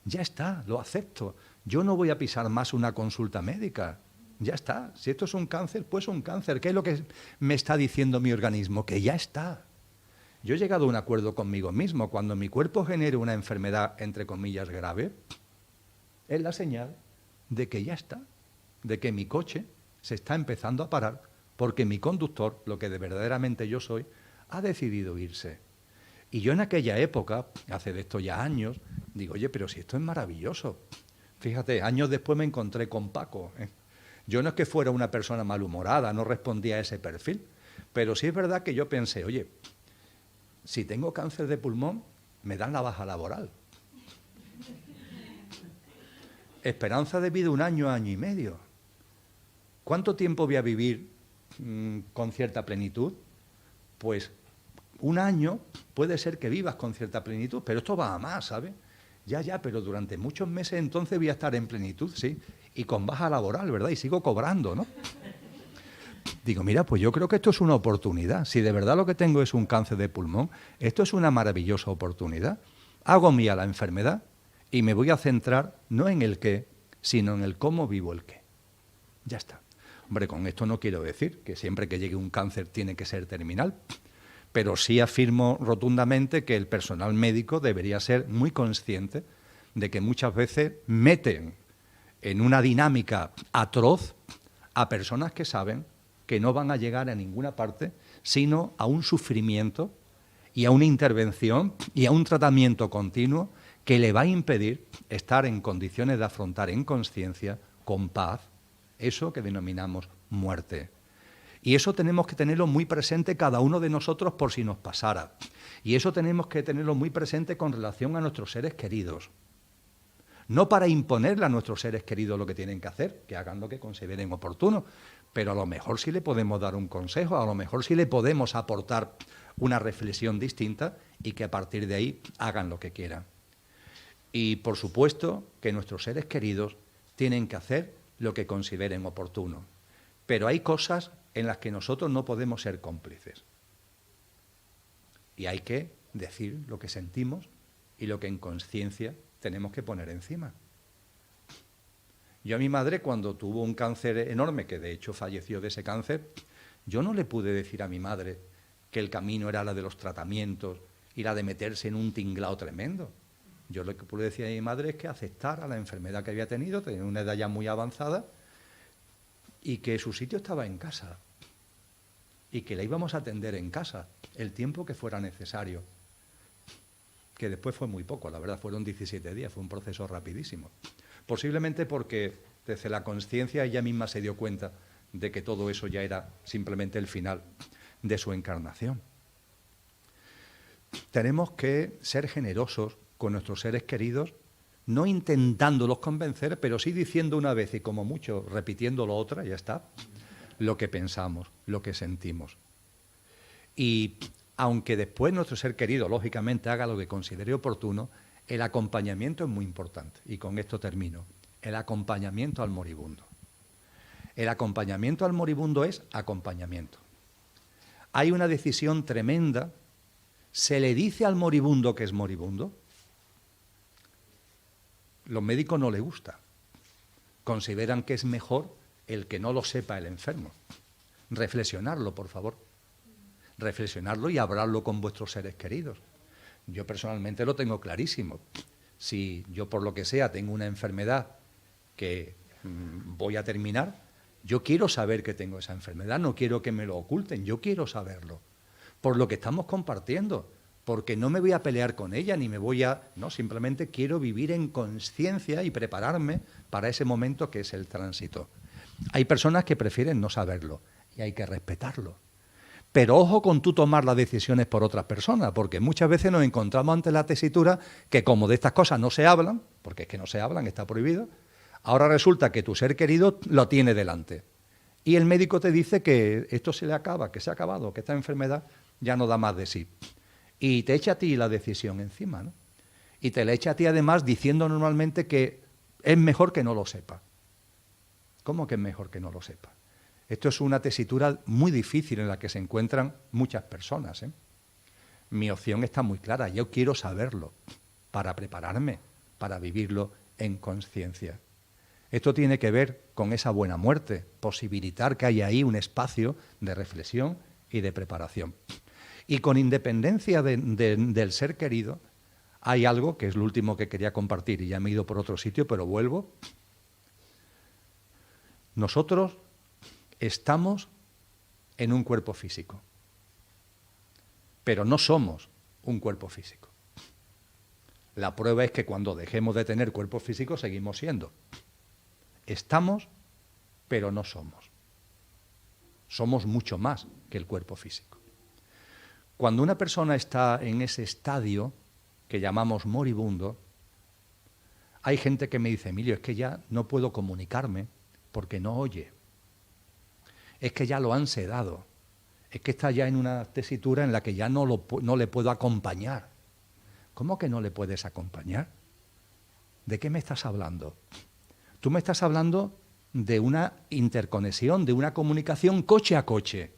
ya está, lo acepto. Yo no voy a pisar más una consulta médica. Ya está. Si esto es un cáncer, pues un cáncer. ¿Qué es lo que me está diciendo mi organismo? Que ya está. Yo he llegado a un acuerdo conmigo mismo. Cuando mi cuerpo genere una enfermedad, entre comillas, grave, es la señal de que ya está. De que mi coche se está empezando a parar porque mi conductor, lo que de verdaderamente yo soy, ha decidido irse. Y yo en aquella época, hace de esto ya años, digo, oye, pero si esto es maravilloso. Fíjate, años después me encontré con Paco. Yo no es que fuera una persona malhumorada, no respondía a ese perfil, pero sí es verdad que yo pensé, oye, si tengo cáncer de pulmón, me dan la baja laboral. Esperanza de vida 1 año, año y medio. ¿Cuánto tiempo voy a vivir con cierta plenitud? Pues 1 año puede ser que vivas con cierta plenitud, pero esto va a más, ¿sabes? Ya, pero durante muchos meses entonces voy a estar en plenitud, sí, y con baja laboral, ¿verdad? Y sigo cobrando, ¿no? Digo, mira, pues yo creo que esto es una oportunidad. Si de verdad lo que tengo es un cáncer de pulmón, esto es una maravillosa oportunidad. Hago mía la enfermedad y me voy a centrar no en el qué, sino en el cómo vivo el qué. Ya está. Hombre, con esto no quiero decir que siempre que llegue un cáncer tiene que ser terminal, pero sí afirmo rotundamente que el personal médico debería ser muy consciente de que muchas veces meten en una dinámica atroz a personas que saben que no van a llegar a ninguna parte, sino a un sufrimiento y a una intervención y a un tratamiento continuo que le va a impedir estar en condiciones de afrontar en conciencia, con paz, eso que denominamos muerte. Y eso tenemos que tenerlo muy presente cada uno de nosotros por si nos pasara. Y eso tenemos que tenerlo muy presente con relación a nuestros seres queridos. No para imponerle a nuestros seres queridos lo que tienen que hacer, que hagan lo que consideren oportuno, pero a lo mejor sí le podemos dar un consejo, a lo mejor sí le podemos aportar una reflexión distinta y que a partir de ahí hagan lo que quieran. Y por supuesto que nuestros seres queridos tienen que hacer lo que consideren oportuno, pero hay cosas en las que nosotros no podemos ser cómplices. Y hay que decir lo que sentimos y lo que en conciencia tenemos que poner encima. Yo a mi madre, cuando tuvo un cáncer enorme, que de hecho falleció de ese cáncer, yo no le pude decir a mi madre que el camino era la de los tratamientos y la de meterse en un tinglao tremendo. Yo lo que pude decir a mi madre es que aceptara la enfermedad que había tenido, tenía una edad ya muy avanzada, y que su sitio estaba en casa, y que la íbamos a atender en casa el tiempo que fuera necesario, que después fue muy poco, la verdad, fueron 17 días, fue un proceso rapidísimo. Posiblemente porque desde la conciencia ella misma se dio cuenta de que todo eso ya era simplemente el final de su encarnación. Tenemos que ser generosos con nuestros seres queridos, no intentándolos convencer, pero sí diciendo una vez y como mucho repitiéndolo otra, ya está, lo que pensamos, lo que sentimos. Y aunque después nuestro ser querido, lógicamente, haga lo que considere oportuno, el acompañamiento es muy importante. Y con esto termino. El acompañamiento al moribundo. El acompañamiento al moribundo es acompañamiento. Hay una decisión tremenda. ¿Se le dice al moribundo que es moribundo? Los médicos no les gusta. Consideran que es mejor el que no lo sepa el enfermo. Reflexionarlo, por favor. Reflexionarlo y hablarlo con vuestros seres queridos. Yo personalmente lo tengo clarísimo. Si yo por lo que sea tengo una enfermedad que voy a terminar, yo quiero saber que tengo esa enfermedad, no quiero que me lo oculten, yo quiero saberlo. Por lo que estamos compartiendo, porque no me voy a pelear con ella ni me voy a... No, simplemente quiero vivir en conciencia y prepararme para ese momento que es el tránsito. Hay personas que prefieren no saberlo y hay que respetarlo. Pero ojo con tú tomar las decisiones por otras personas, porque muchas veces nos encontramos ante la tesitura que como de estas cosas no se hablan, porque es que no se hablan, está prohibido, ahora resulta que tu ser querido lo tiene delante. Y el médico te dice que esto se le acaba, que se ha acabado, que esta enfermedad ya no da más de sí. Y te echa a ti la decisión encima, ¿no? Y te la echa a ti además diciendo normalmente que es mejor que no lo sepa. ¿Cómo que es mejor que no lo sepa? Esto es una tesitura muy difícil en la que se encuentran muchas personas, ¿eh? Mi opción está muy clara, yo quiero saberlo para prepararme, para vivirlo en conciencia. Esto tiene que ver con esa buena muerte, posibilitar que haya ahí un espacio de reflexión y de preparación. Y con independencia del ser querido, hay algo que es lo último que quería compartir, y ya me he ido por otro sitio, pero vuelvo. Nosotros estamos en un cuerpo físico, pero no somos un cuerpo físico. La prueba es que cuando dejemos de tener cuerpo físico seguimos siendo. Estamos, pero no somos. Somos mucho más que el cuerpo físico. Cuando una persona está en ese estadio que llamamos moribundo, hay gente que me dice, Emilio, es que ya no puedo comunicarme porque no oye. Es que ya lo han sedado, es que está ya en una tesitura en la que ya no le puedo acompañar. ¿Cómo que no le puedes acompañar? ¿De qué me estás hablando? Tú me estás hablando de una interconexión, de una comunicación coche a coche.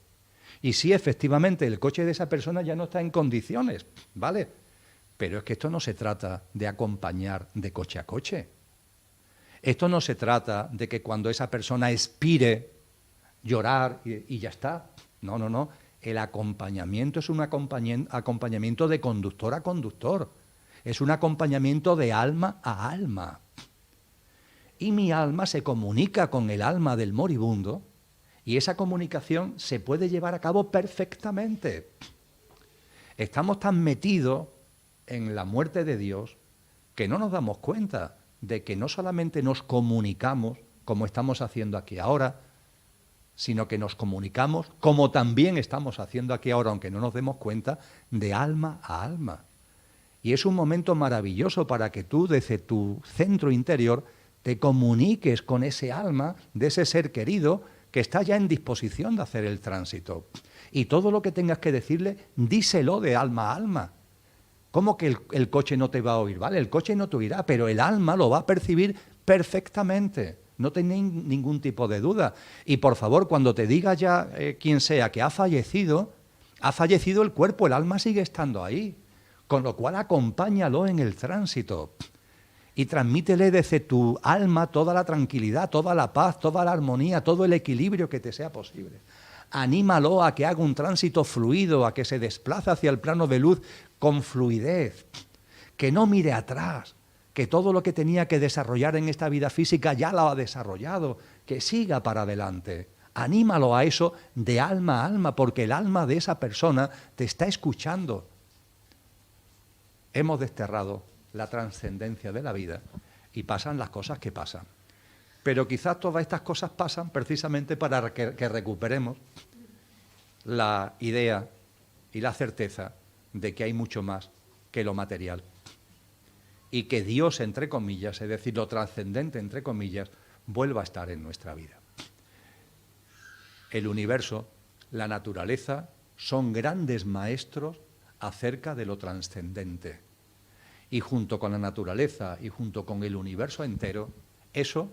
Y sí, efectivamente, el coche de esa persona ya no está en condiciones, ¿vale? Pero es que esto no se trata de acompañar de coche a coche. Esto no se trata de que cuando esa persona expire, llorar y ya está. No, no, no. El acompañamiento es un acompañamiento de conductor a conductor. Es un acompañamiento de alma a alma. Y mi alma se comunica con el alma del moribundo y esa comunicación se puede llevar a cabo perfectamente. Estamos tan metidos en la muerte de Dios que no nos damos cuenta de que no solamente nos comunicamos como estamos haciendo aquí ahora, sino que nos comunicamos, como también estamos haciendo aquí ahora, aunque no nos demos cuenta, de alma a alma. Y es un momento maravilloso para que tú, desde tu centro interior, te comuniques con ese alma de ese ser querido que está ya en disposición de hacer el tránsito. Y todo lo que tengas que decirle, díselo de alma a alma. ¿Cómo que el coche no te va a oír? Vale, el coche no te oirá, pero el alma lo va a percibir perfectamente. No tenéis ningún tipo de duda. Y por favor, cuando te diga ya quien sea que ha fallecido el cuerpo, el alma sigue estando ahí. Con lo cual acompáñalo en el tránsito y transmítele desde tu alma toda la tranquilidad, toda la paz, toda la armonía, todo el equilibrio que te sea posible. Anímalo a que haga un tránsito fluido, a que se desplace hacia el plano de luz con fluidez, que no mire atrás, que todo lo que tenía que desarrollar en esta vida física ya lo ha desarrollado, que siga para adelante. Anímalo a eso de alma a alma, porque el alma de esa persona te está escuchando. Hemos desterrado la trascendencia de la vida y pasan las cosas que pasan. Pero quizás todas estas cosas pasan precisamente para que recuperemos la idea y la certeza de que hay mucho más que lo material. Y que Dios, entre comillas, es decir, lo trascendente, entre comillas, vuelva a estar en nuestra vida. El universo, la naturaleza, son grandes maestros acerca de lo trascendente. Y junto con la naturaleza y junto con el universo entero, eso,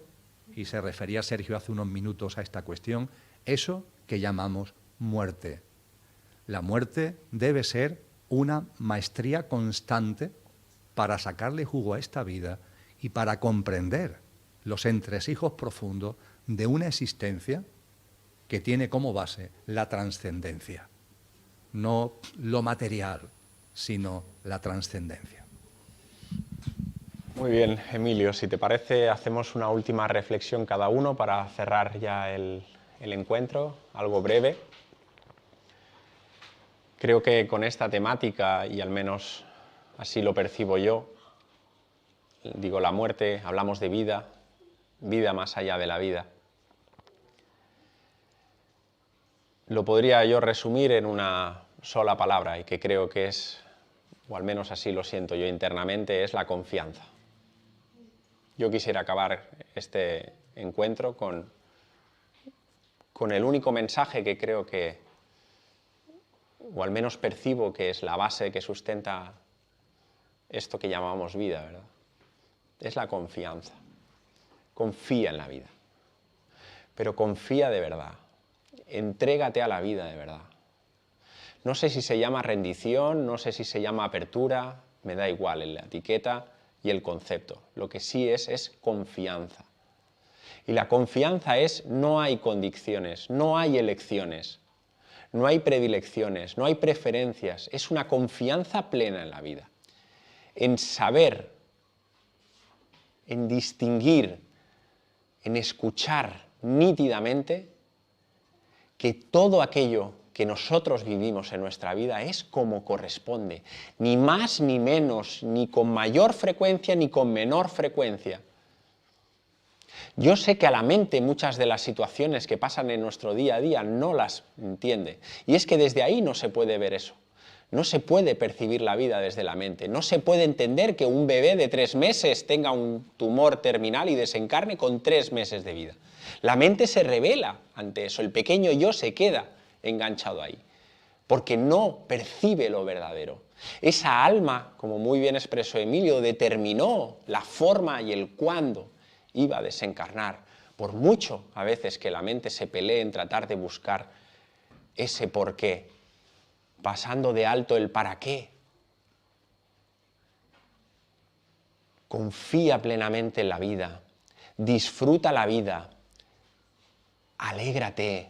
y se refería Sergio hace unos minutos a esta cuestión, eso que llamamos muerte. La muerte debe ser una maestría constante para sacarle jugo a esta vida y para comprender los entresijos profundos de una existencia que tiene como base la trascendencia. No lo material, sino la trascendencia. Muy bien, Emilio, si te parece, hacemos una última reflexión cada uno para cerrar ya el encuentro, algo breve. Creo que con esta temática, y al menos así lo percibo yo, digo la muerte, hablamos de vida, vida más allá de la vida. Lo podría yo resumir en una sola palabra y que creo que es, o al menos así lo siento yo internamente, es la confianza. Yo quisiera acabar este encuentro con el único mensaje que creo que, o al menos percibo que es la base que sustenta esto que llamamos vida, ¿verdad? Es la confianza. Confía en la vida. Pero confía de verdad. Entrégate a la vida de verdad. No sé si se llama rendición, no sé si se llama apertura, me da igual en la etiqueta y el concepto. Lo que sí es confianza. Y la confianza es, no hay condiciones, no hay elecciones, no hay predilecciones, no hay preferencias. Es una confianza plena en la vida. En saber, en distinguir, en escuchar nítidamente que todo aquello que nosotros vivimos en nuestra vida es como corresponde, ni más ni menos, ni con mayor frecuencia ni con menor frecuencia. Yo sé que a la mente muchas de las situaciones que pasan en nuestro día a día no las entiende, y es que desde ahí no se puede ver eso. No se puede percibir la vida desde la mente, no se puede entender que un bebé de 3 meses tenga un tumor terminal y desencarne con 3 meses de vida. La mente se revela ante eso, el pequeño yo se queda enganchado ahí, porque no percibe lo verdadero. Esa alma, como muy bien expresó Emilio, determinó la forma y el cuándo iba a desencarnar, por mucho a veces que la mente se pelee en tratar de buscar ese porqué, pasando de alto el para qué. Confía plenamente en la vida, disfruta la vida, alégrate,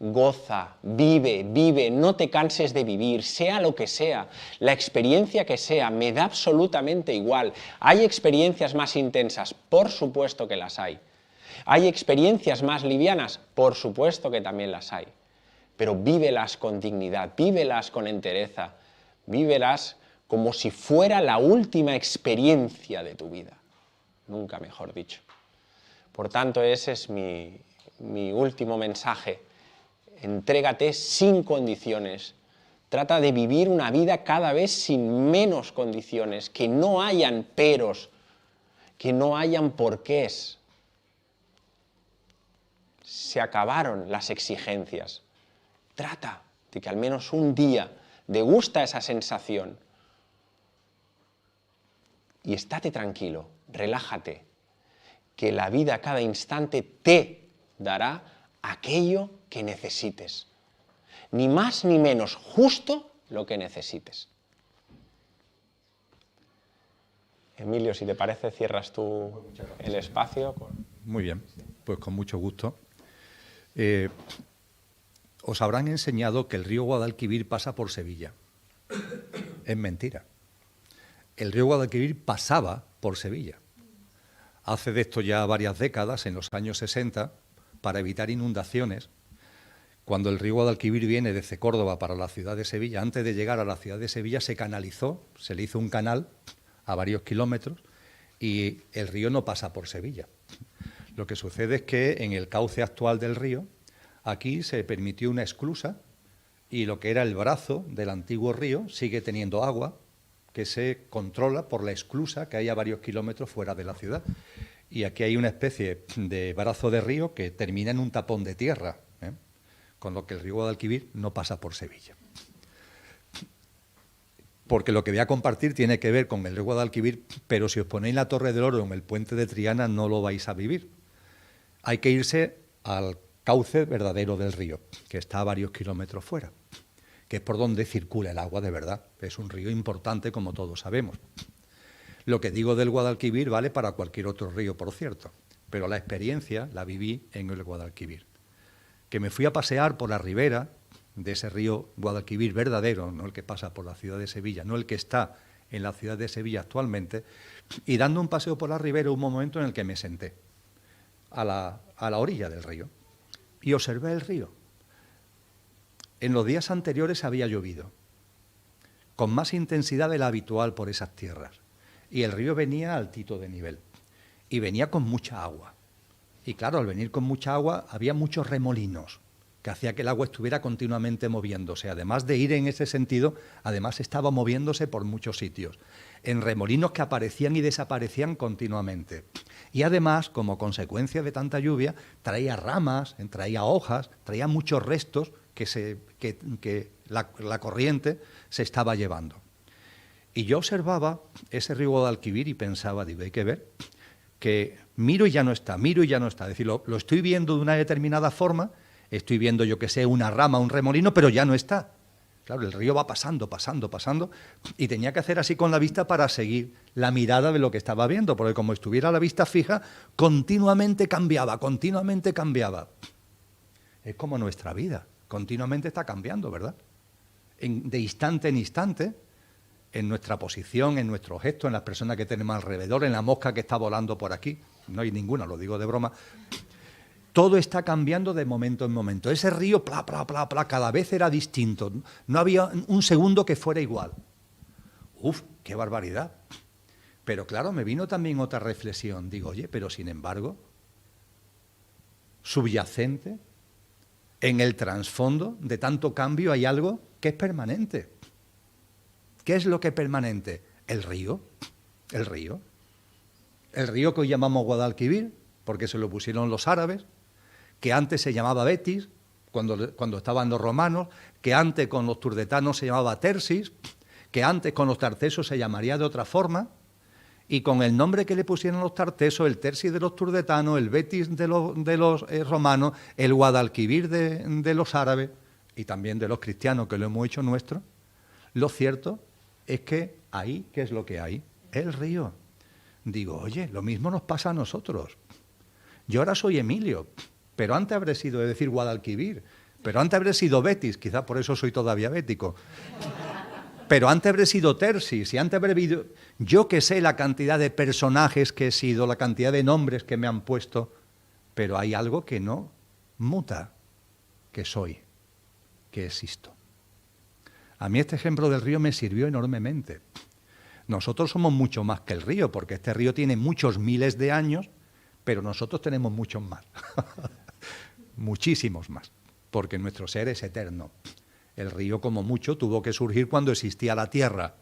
goza, vive, no te canses de vivir, sea lo que sea, la experiencia que sea, me da absolutamente igual. ¿Hay experiencias más intensas? Por supuesto que las hay. ¿Hay experiencias más livianas? Por supuesto que también las hay. Pero vívelas con dignidad, vívelas con entereza, vívelas como si fuera la última experiencia de tu vida. Nunca mejor dicho. Por tanto, ese es mi mi último mensaje. Entrégate sin condiciones. Trata de vivir una vida cada vez sin menos condiciones, que no hayan peros, que no hayan porqués. Se acabaron las exigencias. Trata de que al menos un día degusta esa sensación. Y estate tranquilo, relájate, que la vida a cada instante te dará aquello que necesites. Ni más ni menos, justo lo que necesites. Emilio, si te parece, cierras tú el espacio. Muy bien, pues con mucho gusto. Os habrán enseñado que el río Guadalquivir pasa por Sevilla. Es mentira. El río Guadalquivir pasaba por Sevilla. Hace de esto ya varias décadas, en los años 60, para evitar inundaciones, cuando el río Guadalquivir viene desde Córdoba para la ciudad de Sevilla, antes de llegar a la ciudad de Sevilla se canalizó, se le hizo un canal a varios kilómetros y el río no pasa por Sevilla. Lo que sucede es que en el cauce actual del río, aquí se permitió una esclusa y lo que era el brazo del antiguo río sigue teniendo agua que se controla por la esclusa que hay a varios kilómetros fuera de la ciudad. Y aquí hay una especie de brazo de río que termina en un tapón de tierra, con lo que el río Guadalquivir no pasa por Sevilla. Porque lo que voy a compartir tiene que ver con el río Guadalquivir, pero si os ponéis la Torre del Oro o en el puente de Triana no lo vais a vivir. Hay que irse al cauce verdadero del río, que está a varios kilómetros fuera, que es por donde circula el agua de verdad. Es un río importante, como todos sabemos. Lo que digo del Guadalquivir vale para cualquier otro río, por cierto, pero la experiencia la viví en el Guadalquivir. Que me fui a pasear por la ribera de ese río Guadalquivir verdadero, no el que pasa por la ciudad de Sevilla, no el que está en la ciudad de Sevilla actualmente, y dando un paseo por la ribera hubo un momento en el que me senté a la orilla del río y observé el río. En los días anteriores había llovido, con más intensidad de la habitual por esas tierras, y el río venía altito de nivel, y venía con mucha agua. Y claro, al venir con mucha agua había muchos remolinos, que hacía que el agua estuviera continuamente moviéndose. Además de ir en ese sentido, además estaba moviéndose por muchos sitios, en remolinos que aparecían y desaparecían continuamente. Y además, como consecuencia de tanta lluvia, traía ramas, traía hojas, traía muchos restos que la corriente se estaba llevando. Y yo observaba ese río Guadalquivir y pensaba, digo, hay que ver, que miro y ya no está, miro y ya no está. Es decir, lo estoy viendo de una determinada forma, estoy viendo, yo que sé, una rama, un remolino, pero ya no está. Claro, el río va pasando, y tenía que hacer así con la vista para seguir la mirada de lo que estaba viendo, porque como estuviera a la vista fija, continuamente cambiaba. Es como nuestra vida, continuamente está cambiando, ¿verdad? De instante en instante, en nuestra posición, en nuestro gesto, en las personas que tenemos alrededor, en la mosca que está volando por aquí, no hay ninguna, lo digo de broma. Todo está cambiando de momento en momento. Ese río, cada vez era distinto. No había un segundo que fuera igual. ¡Uf, qué barbaridad! Pero claro, me vino también otra reflexión. Digo, oye, pero sin embargo, subyacente, en el trasfondo de tanto cambio hay algo que es permanente. ¿Qué es lo que es permanente? El río. El río que hoy llamamos Guadalquivir, porque se lo pusieron los árabes, que antes se llamaba Betis, cuando estaban los romanos, que antes con los turdetanos se llamaba Tersis, que antes con los tartesos se llamaría de otra forma, y con el nombre que le pusieron los tartesos, el Tersis de los turdetanos, el Betis de los romanos, el Guadalquivir de los árabes, y también de los cristianos, que lo hemos hecho nuestro, lo cierto es que ahí, ¿qué es lo que hay? El río. Digo, oye, lo mismo nos pasa a nosotros. Yo ahora soy Emilio, pero antes habré sido, es decir, Guadalquivir, pero antes habré sido Betis, quizá por eso soy todavía bético. Pero antes habré sido Tersis, y antes habré vivido... Yo que sé la cantidad de personajes que he sido, la cantidad de nombres que me han puesto, pero hay algo que no muta, que soy, que existo. A mí este ejemplo del río me sirvió enormemente. Nosotros somos mucho más que el río, porque este río tiene muchos miles de años, pero nosotros tenemos muchos más. muchísimos más, porque nuestro ser es eterno. El río, como mucho, tuvo que surgir cuando existía la Tierra.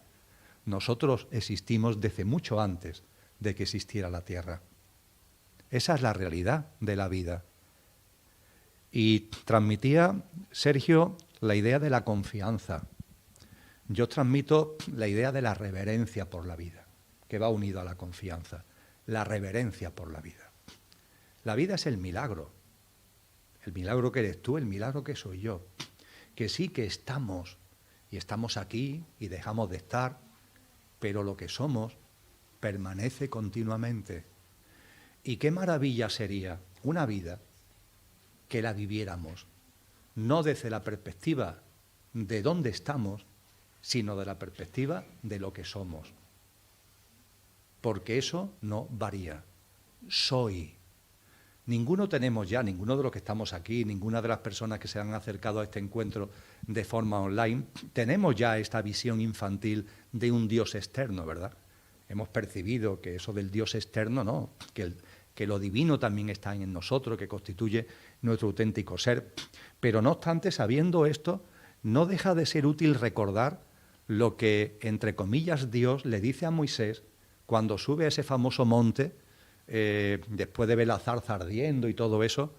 Nosotros existimos desde mucho antes de que existiera la Tierra. Esa es la realidad de la vida. Y transmitía Sergio la idea de la confianza. Yo transmito la idea de la reverencia por la vida, que va unido a la confianza. La reverencia por la vida. La vida es el milagro que eres tú, el milagro que soy yo, que sí que estamos, y estamos aquí y dejamos de estar, pero lo que somos permanece continuamente. Y qué maravilla sería una vida que la viviéramos, no desde la perspectiva de dónde estamos, sino de la perspectiva de lo que somos. Porque eso no varía. Soy. Ninguno tenemos ya, ninguno de los que estamos aquí, ninguna de las personas que se han acercado a este encuentro de forma online, tenemos ya esta visión infantil de un Dios externo, ¿verdad? Hemos percibido que eso del Dios externo, no, que lo divino también está en nosotros, que constituye nuestro auténtico ser. Pero no obstante, sabiendo esto, no deja de ser útil recordar lo que, entre comillas, Dios le dice a Moisés cuando sube a ese famoso monte, después de ver la zarza ardiendo y todo eso,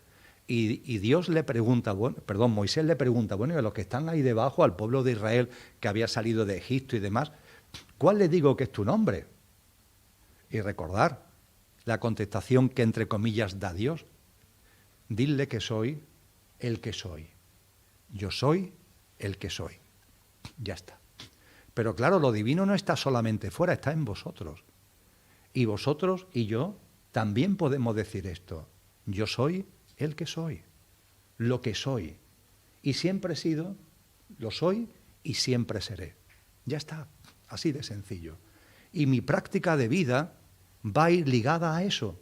y Dios le pregunta, Moisés le pregunta, bueno, y a los que están ahí debajo, al pueblo de Israel que había salido de Egipto y demás, ¿cuál le digo que es tu nombre? Y recordar la contestación que, entre comillas, da Dios. Dile que soy el que soy. Yo soy el que soy. Ya está. Pero claro, lo divino no está solamente fuera, está en vosotros. Y vosotros y yo también podemos decir esto. Yo soy el que soy, lo que soy. Y siempre he sido, lo soy y siempre seré. Ya está, así de sencillo. Y mi práctica de vida va a ir ligada a eso.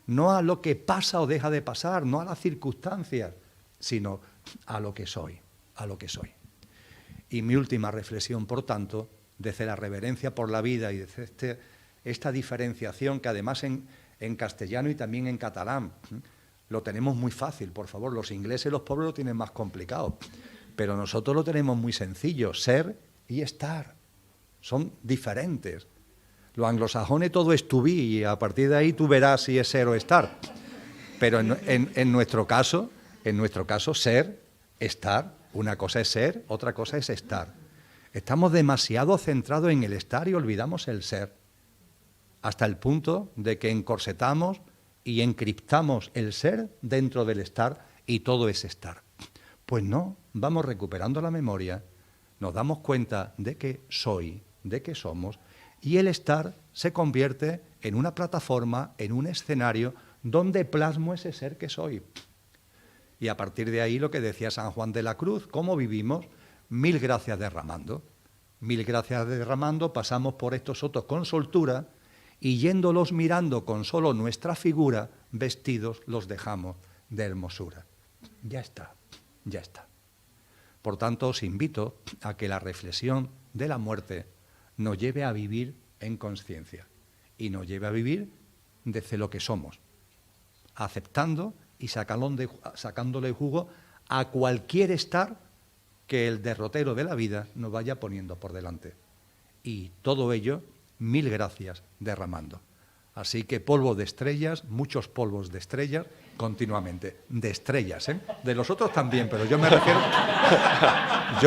No a lo que pasa o deja de pasar, no a las circunstancias, sino a lo que soy, a lo que soy. Y mi última reflexión, por tanto, desde la reverencia por la vida y desde esta diferenciación que además en castellano y también en catalán lo tenemos muy fácil, por favor, los ingleses y los pobres lo tienen más complicado, pero nosotros lo tenemos muy sencillo, ser y estar, son diferentes. Los anglosajones todo es to be y a partir de ahí tú verás si es ser o estar, pero en nuestro caso, ser, estar, una cosa es ser, otra cosa es estar. Estamos demasiado centrados en el estar y olvidamos el ser, hasta el punto de que encorsetamos y encriptamos el ser dentro del estar y todo es estar. Pues no, vamos recuperando la memoria, nos damos cuenta de que soy, de que somos, y el estar se convierte en una plataforma, en un escenario donde plasmo ese ser que soy. Y a partir de ahí lo que decía San Juan de la Cruz, ¿cómo vivimos? 1000 gracias derramando. 1000 gracias derramando, pasamos por estos sotos con soltura y yéndolos mirando con solo nuestra figura, vestidos los dejamos de hermosura. Ya está, ya está. Por tanto, os invito a que la reflexión de la muerte nos lleve a vivir en conciencia y nos lleve a vivir desde lo que somos, aceptando y sacándole jugo a cualquier estar que el derrotero de la vida nos vaya poniendo por delante. Y todo ello, 1000 gracias derramando. Así que polvo de estrellas, muchos polvos de estrellas, continuamente. De estrellas, ¿eh? De los otros también, pero yo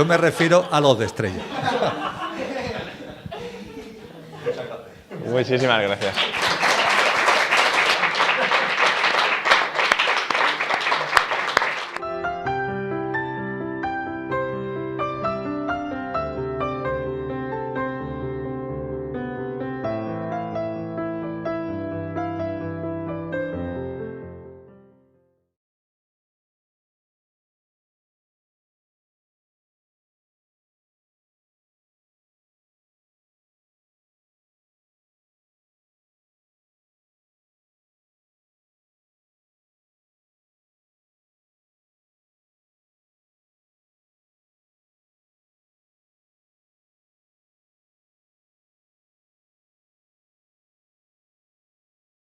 me refiero a los de estrellas. Muchísimas gracias.